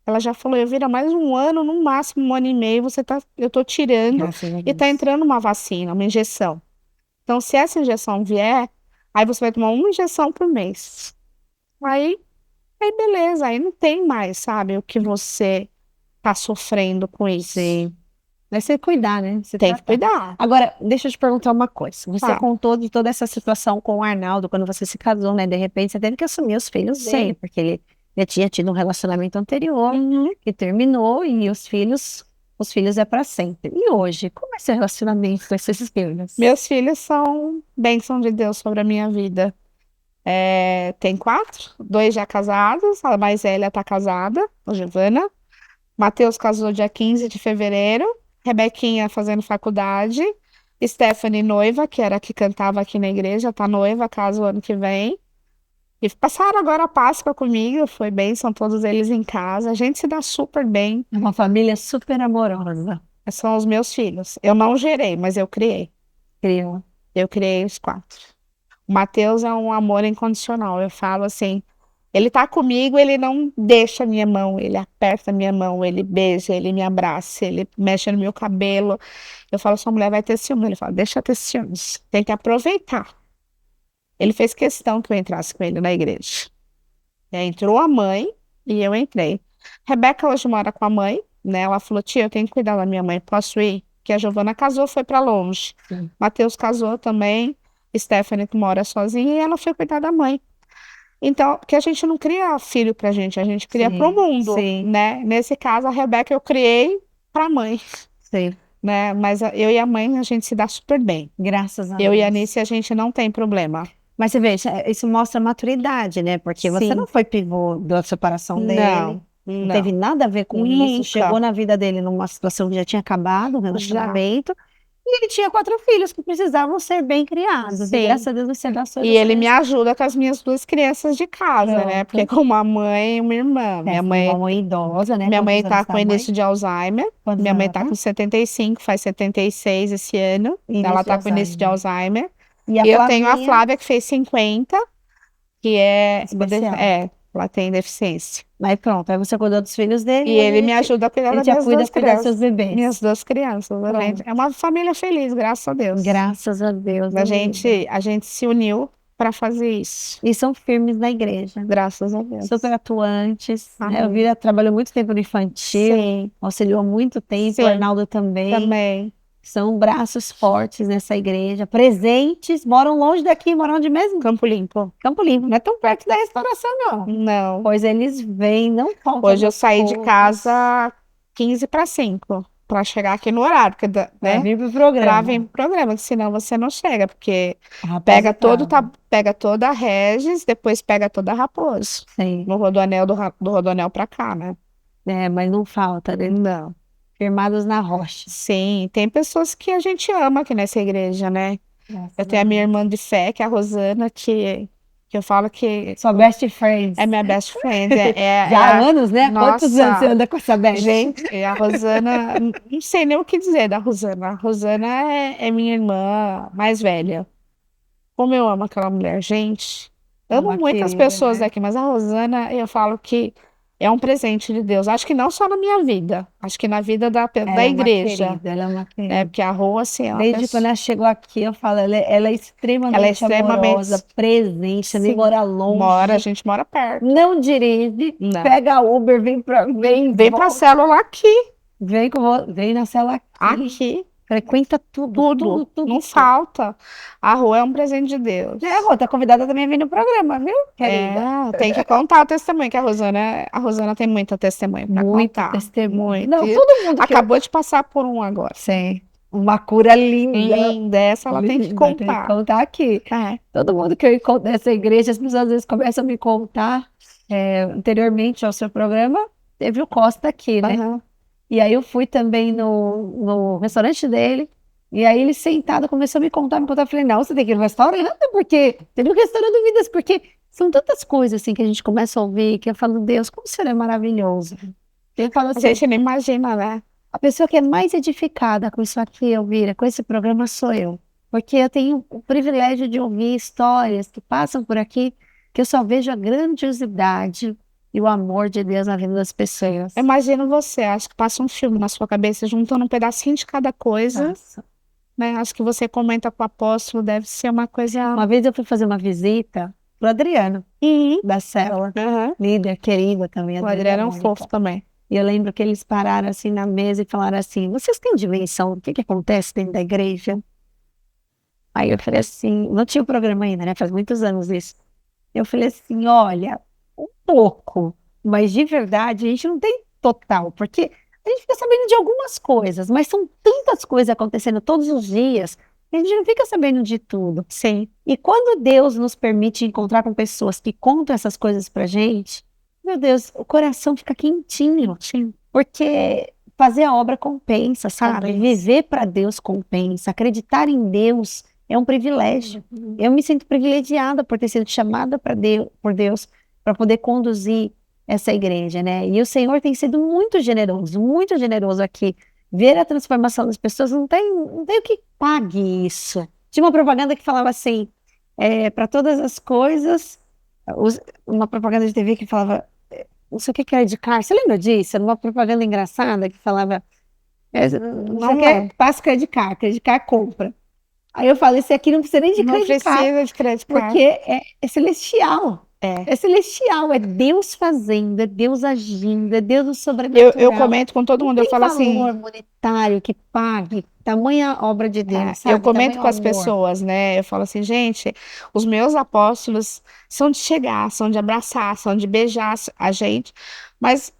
Ela já falou, Elvira, mais um ano, no máximo um ano e meio, eu tô tirando Graças a e tá Deus. entrando uma vacina, uma injeção. Então, se essa injeção vier, aí você vai tomar uma injeção por mês. Aí, aí beleza, aí não tem mais, sabe, o que você tá sofrendo com isso. Sim. Vai ser cuidar, né? Se Tem que tratar. cuidar. Agora, deixa eu te perguntar uma coisa. Você Tá. contou de toda essa situação com o Arnaldo quando você se casou, né? De repente você teve que assumir os filhos dele, Sim. porque ele já tinha tido um relacionamento anterior que terminou e os filhos é para sempre. E hoje, como é seu relacionamento com esses filhos? Meus filhos são bênção de Deus sobre a minha vida. Tem 4, 2 já casados, a mais velha tá casada, a Giovana. Matheus casou dia 15 de fevereiro. Rebequinha fazendo faculdade. Stephanie noiva, que era a que cantava aqui na igreja, tá noiva, casa o ano que vem. E passaram agora a Páscoa comigo, foi bem, são todos eles em casa. A gente se dá super bem. É uma família super amorosa. São os meus filhos. Eu não gerei, mas eu criei. Criou. Eu criei os 4. O Matheus é um amor incondicional. Eu falo assim, ele tá comigo, ele não deixa a minha mão, ele aperta a minha mão, ele beija, ele me abraça, ele mexe no meu cabelo. Eu falo, sua mulher vai ter ciúme. Ele fala, deixa eu ter ciúmes, tem que aproveitar. Ele fez questão que eu entrasse com ele na igreja. Entrou a mãe e eu entrei. Rebeca hoje mora com a mãe, né? Ela falou, tia, eu tenho que cuidar da minha mãe, posso ir? Que a Giovana casou, foi para longe. Sim. Matheus casou também, Stephanie que mora sozinha e ela foi cuidar da mãe. Então, porque a gente não cria filho pra gente, a gente cria pro mundo, sim. né? Nesse caso, a Rebeca eu criei pra mãe, Sim. né? Mas eu e a mãe, a gente se dá super bem. Graças a Eu e a Deus. Anice, a gente não tem problema. Mas você vê, isso mostra maturidade, né? Porque você Sim. não foi pivô da separação dele. Não, Não teve nada a ver com isso. Nunca. Chegou na vida dele numa situação que já tinha acabado o relacionamento. E ele tinha 4 filhos que precisavam ser bem criados. E Sim. graças a Deus você abraçou E ele me ajuda com as minhas 2 crianças de casa, né? Pronto. Porque com uma mãe e uma irmã. Minha mãe, uma mãe idosa, né? minha mãe Quantos tá anos com a mãe? início de Alzheimer. Quantos Minha anos mãe ela tá com 75, faz 76 esse ano. Ela tá com início de Alzheimer. E a E eu tenho a Flavinha, Flávia que fez 50, que especial. ela tem deficiência. Aí pronto, aí você cuidou dos filhos dele. E ele me ajuda a cuidar ele das te minhas cuida 2 de cuidar dos crianças. seus bebês. Minhas 2 crianças. A gente, é uma família feliz, graças a Deus. Graças a Deus. A gente se uniu para fazer isso. E são firmes na igreja. Graças a Deus. Super atuantes. Né? Amém. A Elvira trabalhou muito tempo no infantil, Sim, auxiliou muito tempo, Sim. o Arnaldo também. também. São braços fortes nessa igreja, presentes, moram longe daqui, moram onde mesmo? Campo Limpo. Campo Limpo, não é tão perto da restauração, não. Não. Pois eles vêm, não faltam. Hoje eu saí de casa 15 para 5 para chegar aqui no horário, porque, Pra né? vir pro Pra programa. vir pro programa, que senão você não chega, porque Rapaz, pega atrasa. pega toda a Regis, depois pega toda a Raposo. Sim. No Rodoanel, do Rodoanel pra cá, né? É, mas não falta, né? Não. Firmados na rocha. Sim, tem pessoas que a gente ama aqui nessa igreja, né? Eu tenho a minha irmã de fé, que é a Rosana, que que eu falo que Sua best friend. é minha best friend. Já há anos, né? Quantos Nossa, anos você anda com essa best? gente, a Rosana, não sei nem o que dizer da Rosana. A Rosana é minha irmã mais velha. Como eu amo aquela mulher, gente. Amo Uma muitas querida, pessoas né? aqui, mas a Rosana, eu falo que é um presente de Deus. Acho que não só na minha vida, acho que na vida da Ela é uma igreja, querida, ela é uma né? querida. Porque a Rô, assim, é uma Desde quando pessoa. ela chegou aqui, eu falo, ela é Ela é extremamente amorosa, extremamente. presente, nem Sim, mora a longe, gente mora perto. não dirige, Não. pega Uber, vem, Vem pra volta, célula aqui, vem na cela aqui, aqui, frequenta tudo, tudo, tudo. tudo, Não tudo. falta. A Rô é um presente de É, Deus. Rô, tá convidada também a vir no programa, viu, querida? É, tem que contar o testemunho, que a Rosana tem muita testemunho para Muito contar. testemunho. Muito. Não, E todo mundo que eu acabou de passar por um agora. sei, uma cura linda, Linda, essa ela tem que linda, tem que contar. contar aqui. É. Todo mundo que eu encontro nessa igreja, as pessoas às vezes começam a me contar, anteriormente ao seu programa, teve o Costa aqui, né? Aham. E aí eu fui também no restaurante dele, e aí ele sentado começou a me contar. Eu falei, não, você tem que ir no restaurante, porque teve o restaurante Vidas, porque são tantas coisas assim que a gente começa a ouvir, que eu falo, Deus, como o Senhor é maravilhoso. Eu falo A assim, gente nem imagina, né? a pessoa que é mais edificada com isso aqui, Elvira, com esse programa sou eu. Porque eu tenho o privilégio de ouvir histórias que passam por aqui, que eu só vejo a grandiosidade e o amor de Deus na vida das pessoas. Eu imagino você, acho que passa um filme na sua cabeça, juntando um pedacinho de cada coisa, Nossa. né? Acho que você comenta com o apóstolo, deve ser uma coisa. Uma vez eu fui fazer uma visita pro Adriano, da célula, Aham. líder querida também, O Adriano Adriano e é um Mônica. fofo também. E eu lembro que eles pararam assim na mesa e falaram assim: vocês têm dimensão do que acontece dentro da igreja? Aí eu falei assim: não tinha o programa ainda, né? Faz muitos anos isso. Eu falei assim: olha, um pouco, mas de verdade a gente não tem total, porque a gente fica sabendo de algumas coisas, mas são tantas coisas acontecendo todos os dias, que a gente não fica sabendo de tudo. Sim. E quando Deus nos permite encontrar com pessoas que contam essas coisas pra gente, meu Deus, o coração fica quentinho, Sim. porque fazer a obra compensa, sabe? Compensa. Viver para Deus compensa, acreditar em Deus é um privilégio. Eu me sinto privilegiada por ter sido chamada por Deus para poder conduzir essa igreja, né? E o Senhor tem sido muito generoso aqui. Ver a transformação das pessoas não tem o que pague isso. Tinha uma propaganda que falava assim, para todas as coisas, uma propaganda de TV que falava, não sei o que que era de car. Você lembra disso? Era uma propaganda engraçada que falava, não sei Não o que, lembro. passa Credit Card compra. Aí eu falei, esse aqui não precisa nem de Não Credit Card, precisa de crédito porque card. é celestial. É. É celestial, é Deus fazendo, é Deus agindo, é Deus no Eu sobrenatural. comento com todo Não mundo, eu tem falo assim. valor monetário que pague tamanha obra de Deus, Eu sabe? comento Tamanho com as amor. pessoas, né? Eu falo assim, gente, os meus apóstolos são de chegar, são de abraçar, são de beijar a gente, mas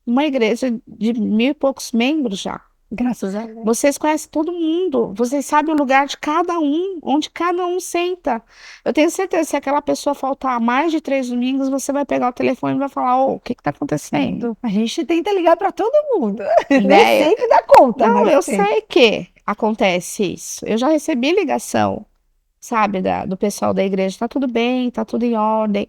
uma igreja de 1.000 e poucos membros já. Graças a Deus. Vocês conhecem todo mundo, vocês sabem o lugar de cada um, onde cada um senta. Eu tenho certeza, se aquela pessoa faltar mais de 3 domingos, você vai pegar o telefone e vai falar, ô, o que está acontecendo? A gente tenta ligar para todo mundo. Nem Né? sempre dá conta, Não, mas eu tenta. sei que acontece isso. Eu já recebi ligação, sabe, do pessoal da igreja. Tá tudo bem, tá tudo em ordem.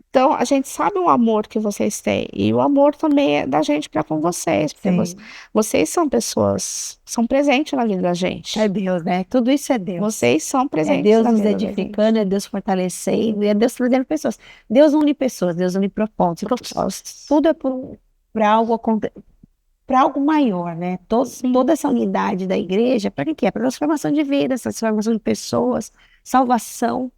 Então, a gente sabe o amor que vocês têm. E o amor também é da gente para com vocês. Porque Sim. vocês são pessoas, são presentes na vida da gente. É Deus, né? Tudo isso é Deus. Vocês são É presentes Deus na nos vida da gente. edificando, é Deus fortalecendo, e é Deus trazendo pessoas. Deus une pessoas, Deus une propósitos. Tudo é para algo maior, né? Sim. Toda essa unidade da igreja, para que é? Para transformação de vidas, transformação de pessoas, salvação.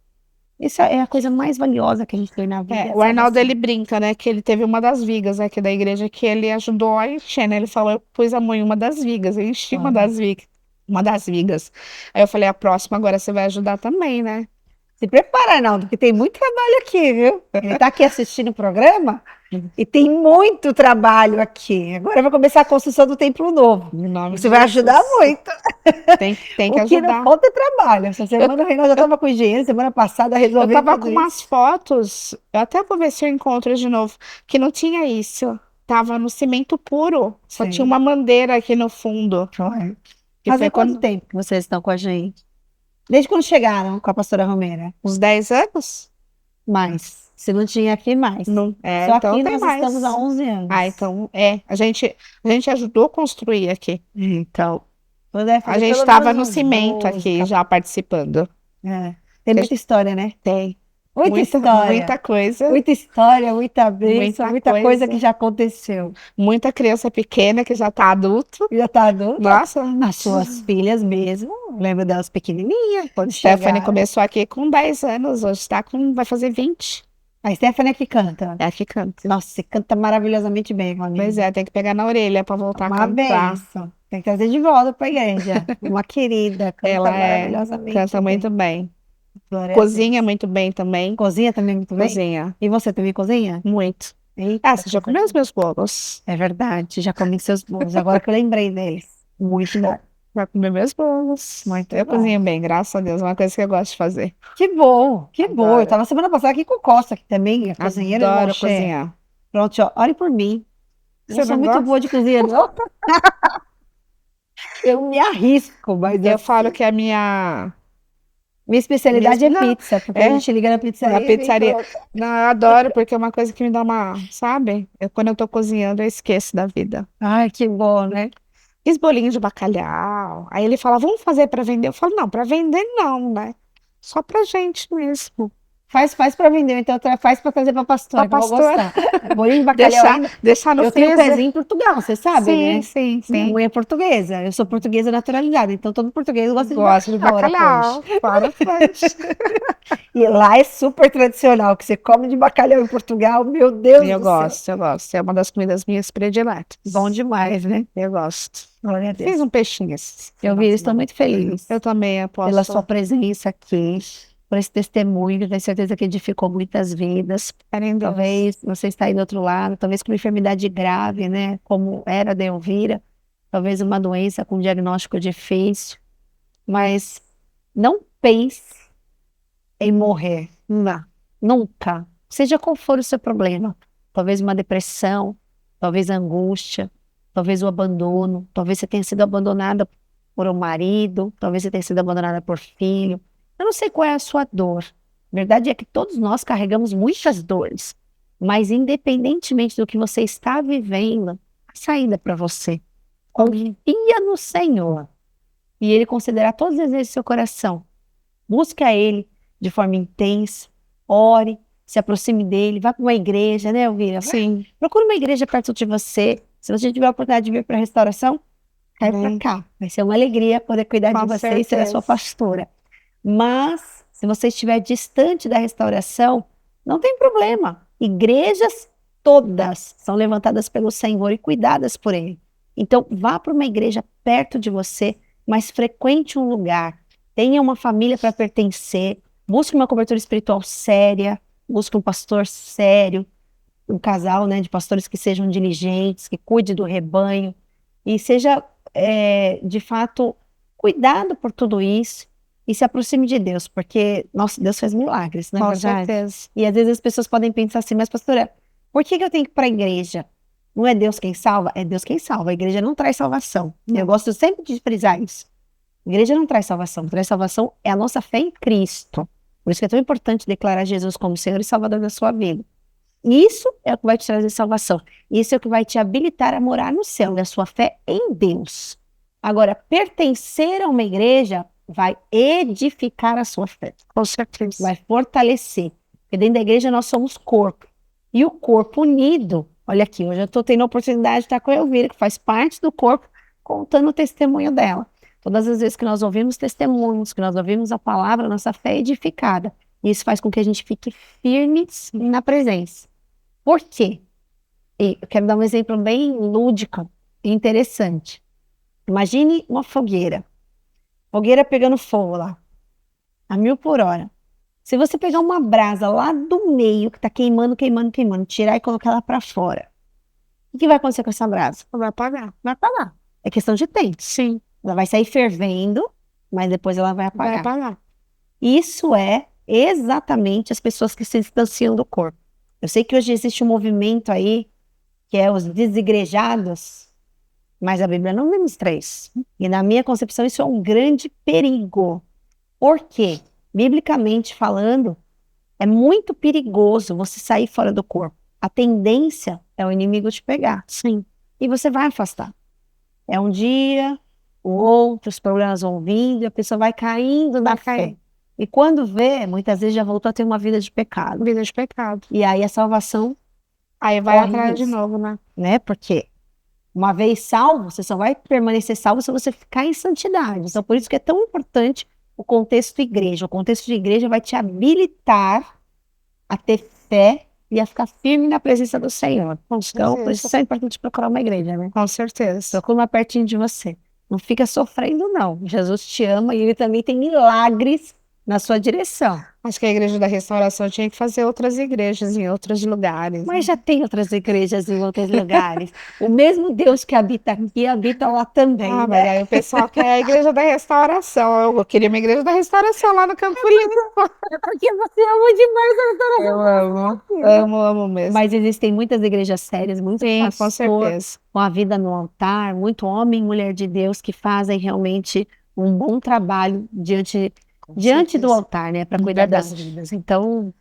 Isso é a coisa mais valiosa que a gente tem na vida. É a O Arnaldo, salvação. ele brinca, né, que ele teve uma das vigas aqui da igreja que ele ajudou a encher, né? Ele falou, eu pus a mão em uma das vigas, eu enchi uma das vigas. Aí eu falei, a próxima agora você vai ajudar também, né? Se prepara, Arnaldo, que tem muito trabalho aqui, viu? Ele está aqui assistindo o programa e tem muito trabalho aqui. Agora vai começar a construção do Templo Novo. Em nome Isso de vai Jesus. ajudar muito. Tem que O que não ajudar. falta é trabalho. Essa semana o Reinaldo já estava com engenheiro, semana passada Eu resolvendo tava tudo com isso. umas fotos, eu até vou ver se eu encontro de novo, que não tinha isso. Tava no cimento puro, só Sim. tinha uma bandeira aqui no fundo. Que Faz foi quanto tempo que vocês estão com a gente? Desde quando chegaram com a pastora Romera? uns 10 anos? mais. Se não tinha aqui, mais. Não, Só então aqui tem nós mais. estamos há 11 anos. Então, a gente ajudou a construir aqui. Então, Puder a fazer gente pelo estava menos no uns cimento 12 aqui, já participando. É. Tem muita história, né? Tem Muita história. muita coisa, Muita história, muita bênção, muita coisa que coisa. já aconteceu. Muita criança pequena que já tá adulto. Já tá adulta? Nossa, As suas filhas mesmo. Lembro delas pequenininhas, quando Stephanie chegaram. começou aqui com 10 anos, hoje vai fazer 20. A Stephanie é que canta. É que canta. Nossa, você canta maravilhosamente bem, Rony. Pois é, tem que pegar na orelha para voltar a Uma cantar. benção. Tem que trazer de volta para a igreja. Uma querida, canta Ela maravilhosamente canta bem. muito bem. Glória a Cozinha Deus. muito bem também. Cozinha também muito bem? Cozinha E você também cozinha? muito. Eita, Você já comeu os meus bolos? É verdade, já comi seus bolos. Agora que eu lembrei deles. Muito bom. Vai comer meus bolos. Muito Eu bom. cozinho bem, graças a Deus. É uma coisa que eu gosto de fazer. Que bom, que bom. Eu Adoro. estava semana passada aqui com o Costa, que também é cozinheiro de Adoro Moché. cozinhar. Pronto, ó, ore por mim. Eu Você sou não muito gosta? boa de cozinha, não? Eu me arrisco, mas Eu falo que a minha especialidade é Não, pizza, porque a é, gente liga na pizzaria na e vem pizzaria. pronto. Não, eu adoro porque é uma coisa que me dá sabe? Quando eu tô cozinhando, eu esqueço da vida. Ai, que bom, né? Fiz bolinho de bacalhau. Aí ele fala, vamos fazer para vender? Eu falo, não, para vender não, né? Só pra gente mesmo. Faz para vender, então faz para trazer para pastora, que eu vou pastora. gostar. Bolinho de bacalhau ainda. Deixar no Eu tenho freezer. pezinho em Portugal, você sabe, né? Sim, Minha sim. mãe é portuguesa, eu sou portuguesa naturalizada, então todo português gosta Gosto de de bacalhau. bacalhau. Para frente. E lá é super tradicional, que você come de bacalhau em Portugal, meu Deus do céu. Eu gosto. É uma das comidas minhas prediletas. Bom demais, né? Eu gosto. Glória a Deus. Fiz um peixinho esse. Eu vi, estou muito feliz Eu também aposto. pela sua presença aqui, por esse testemunho, tenho certeza que edificou muitas vidas. Talvez você está aí do outro lado, talvez com uma enfermidade grave, né? Como era a de Elvira, talvez uma doença com diagnóstico difícil, mas não pense em morrer. Não, nunca. Seja qual for o seu problema. Talvez uma depressão, talvez angústia, talvez o abandono, talvez você tenha sido abandonada por um marido, talvez você tenha sido abandonada por filho. Eu não sei qual é a sua dor. A verdade é que todos nós carregamos muitas dores, mas independentemente do que você está vivendo, a saída para você. Confia no Senhor e Ele concederá todos os desejos do seu coração. Busque a Ele de forma intensa, ore, se aproxime dele, vá para uma igreja, né, Elvira? Sim. Procure uma igreja perto de você. Se você tiver a oportunidade de vir para a restauração, cai para cá. Vai ser uma alegria poder cuidar de você e ser a sua pastora. Mas, se você estiver distante da restauração, não tem problema. Igrejas todas são levantadas pelo Senhor e cuidadas por Ele. Então, vá para uma igreja perto de você, mas frequente um lugar. Tenha uma família para pertencer. Busque uma cobertura espiritual séria. Busque um pastor sério. Um casal, né, de pastores que sejam diligentes, que cuide do rebanho. E seja, de fato, cuidado por tudo isso. E se aproxime de Deus, porque, nossa, Deus faz milagres, não é verdade? Com certeza. E às vezes as pessoas podem pensar assim, mas pastora, por que eu tenho que ir para a igreja? Não é Deus quem salva? É Deus quem salva. A igreja não traz salvação. Eu gosto sempre de frisar isso. A igreja não traz salvação. Traz salvação é a nossa fé em Cristo. Por isso que é tão importante declarar Jesus como Senhor e Salvador da sua vida. Isso é o que vai te trazer salvação. Isso é o que vai te habilitar a morar no céu, da sua fé em Deus. Agora, pertencer a uma igreja vai edificar a sua fé. Com certeza. Vai fortalecer. Porque dentro da igreja nós somos corpo. E o corpo unido, olha aqui, hoje eu estou tendo a oportunidade de estar com a Elvira, que faz parte do corpo, contando o testemunho dela. Todas as vezes que nós ouvimos testemunhos, que nós ouvimos a palavra, nossa fé é edificada. E isso faz com que a gente fique firme na presença. Por quê? E eu quero dar um exemplo bem lúdico e interessante. Imagine uma fogueira. Fogueira pegando fogo lá, a 1000 por hora. Se você pegar uma brasa lá do meio, que está queimando, tirar e colocar ela para fora, o que vai acontecer com essa brasa? Vai apagar. Vai apagar. É questão de tempo. Sim. Ela vai sair fervendo, mas depois ela vai apagar. Vai apagar. Isso é exatamente as pessoas que se distanciam do corpo. Eu sei que hoje existe um movimento aí, que é os desigrejados, mas a Bíblia não demonstra isso. E na minha concepção isso é um grande perigo. Por quê? Biblicamente falando, É muito perigoso você sair fora do corpo. A tendência é o inimigo te pegar. Sim. E você vai afastar. É um dia, o outro, os problemas vão vindo, e a pessoa vai caindo na fé. E quando vê, muitas vezes já voltou a ter uma vida de pecado. Vida de pecado. E aí a salvação, Aí vai corre atrás de risco. novo, né? né? Porque uma vez salvo, você só vai permanecer salvo se você ficar em santidade. Então, por isso que é tão importante o contexto igreja. O contexto de igreja vai te habilitar a ter fé e a ficar firme na presença do Senhor. Então, por isso é importante procurar uma igreja, né? Com certeza. Procura uma pertinho de você. Não fica sofrendo, não. Jesus te ama e ele também tem milagres na sua direção. Acho que a Igreja da Restauração tinha que fazer outras igrejas em outros lugares. Mas já tem outras igrejas em outros lugares. O mesmo Deus que habita aqui, habita lá também. Ah, mas aí o pessoal quer a Igreja da Restauração. Eu queria uma Igreja da Restauração lá no Campo Limpo. É porque você ama demais a restauração. Eu amo, amo mesmo. Mas existem muitas igrejas sérias, muitos Sim, com pastores certeza. com a vida no altar, muito homem e mulher de Deus que fazem realmente um bom trabalho diante do altar, né, para cuidar das vidas. Então,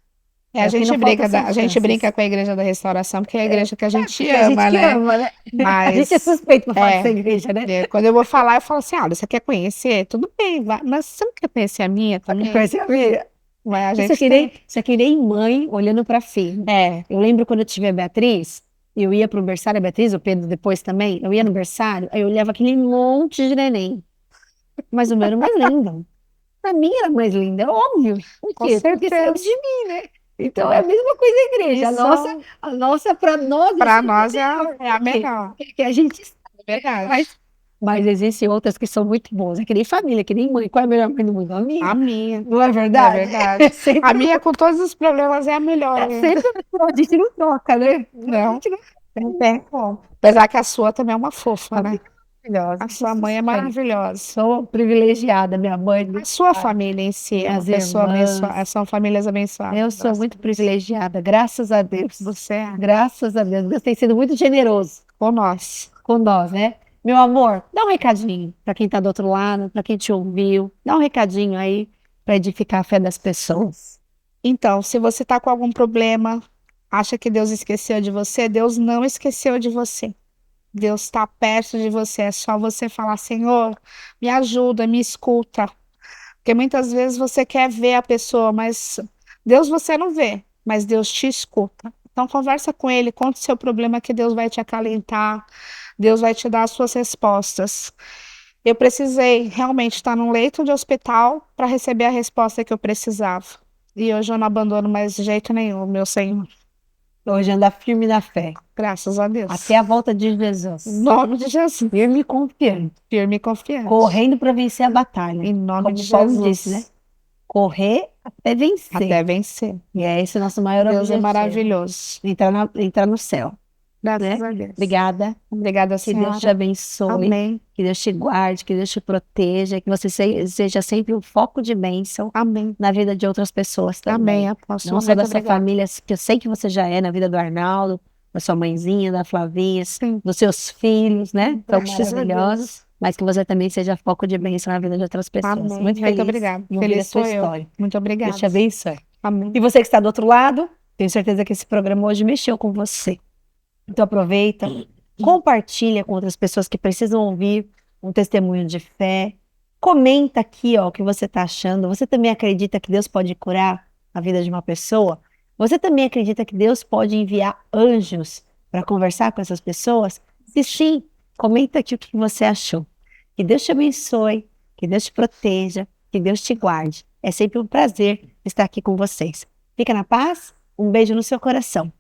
a o que gente não brinca, falta são a gente chances. brinca com a Igreja da Restauração, porque é a igreja que a gente Porque a ama, gente que né? ama, né? Mas, A gente é suspeito para falar é. dessa igreja, né? Quando eu vou falar, eu falo assim: olha, você quer conhecer? Tudo bem, vai, mas você não quer conhecer a minha também? Conhece a minha? Mas a Isso gente é que nem mãe olhando para filho. Eu lembro quando eu tive a Beatriz, eu ia pro berçário, a Beatriz, o Pedro depois também, eu ia no berçário, aí eu olhava aquele monte de neném. Mas o meu era mais lindo. Pra mim era mais linda, é óbvio. Por Com quê? Porque saiu certeza. de mim, né? Então é a mesma coisa a igreja. Isso. A nossa para nós, Para isso nós é a Por quê? melhor. Porque a gente Verdade. mas existem outras que são muito boas. É que nem família, que nem mãe. Qual é a melhor mãe do mundo? A minha. A minha. Não é verdade? É verdade. É sempre, A minha, com todos os problemas, é a melhor. é sempre a gente não troca, né? Não. A gente não tem como. Apesar que a sua também é uma fofa, né? Maravilhosa. A sua mãe é maravilhosa. Sou privilegiada, minha mãe. A sua família em si é uma Minhas pessoa irmãs. abençoada. São famílias abençoadas. Eu sou muito privilegiada, graças a Deus. Você é Graças a Deus. Deus tem sido muito generoso com nós. com nós, né? Meu amor, dá um recadinho para quem está do outro lado, para quem te ouviu. Dá um recadinho aí para edificar a fé das pessoas. Então, se você está com algum problema, acha que Deus esqueceu de você, Deus não esqueceu de você. Deus está perto de você. É só você falar: Senhor, me ajuda, me escuta. Porque muitas vezes você quer ver a pessoa, mas Deus você não vê, mas Deus te escuta. Então conversa com Ele, conta o seu problema que Deus vai te acalentar, Deus vai te dar as suas respostas. Eu precisei realmente estar num leito de hospital para receber a resposta que eu precisava. E hoje eu não abandono mais de jeito nenhum, meu Senhor. Hoje anda firme na fé, Graças a Deus. até a volta de Jesus. Em nome de Jesus. Firme e confiante, Firme e confiante. correndo para vencer a batalha. Em nome Como de Paulo Jesus. disse, né? Correr até vencer. Até vencer. E é esse o nosso maior Deus objetivo. é maravilhoso. Entrar no céu. Graças Né? a Deus. Obrigada. Obrigada, Que senhora. Deus te abençoe. Amém. Que Deus te guarde, que Deus te proteja, que você seja sempre um foco de bênção Amém. na vida de outras pessoas também. Amém, apóstolo. Não só Muito da sua obrigada. família, que eu sei que você já é, na vida do Arnaldo, da sua mãezinha, da Flavinha, Sim. dos seus filhos, né? São Graças a maravilhosos, mas que você também seja foco de bênção na vida de outras pessoas. Amém. Muito feliz obrigada. em ouvir a Feliz sua sou eu. história. Muito obrigada. Deus te abençoe. Amém. E você que está do outro lado, tenho certeza que esse programa hoje mexeu com você. Então aproveita, compartilha com outras pessoas que precisam ouvir um testemunho de fé. Comenta aqui, ó, o que você está achando. Você também acredita que Deus pode curar a vida de uma pessoa? Você também acredita que Deus pode enviar anjos para conversar com essas pessoas? Se sim, comenta aqui o que você achou. Que Deus te abençoe, que Deus te proteja, que Deus te guarde. É sempre um prazer estar aqui com vocês. Fica na paz, um beijo no seu coração.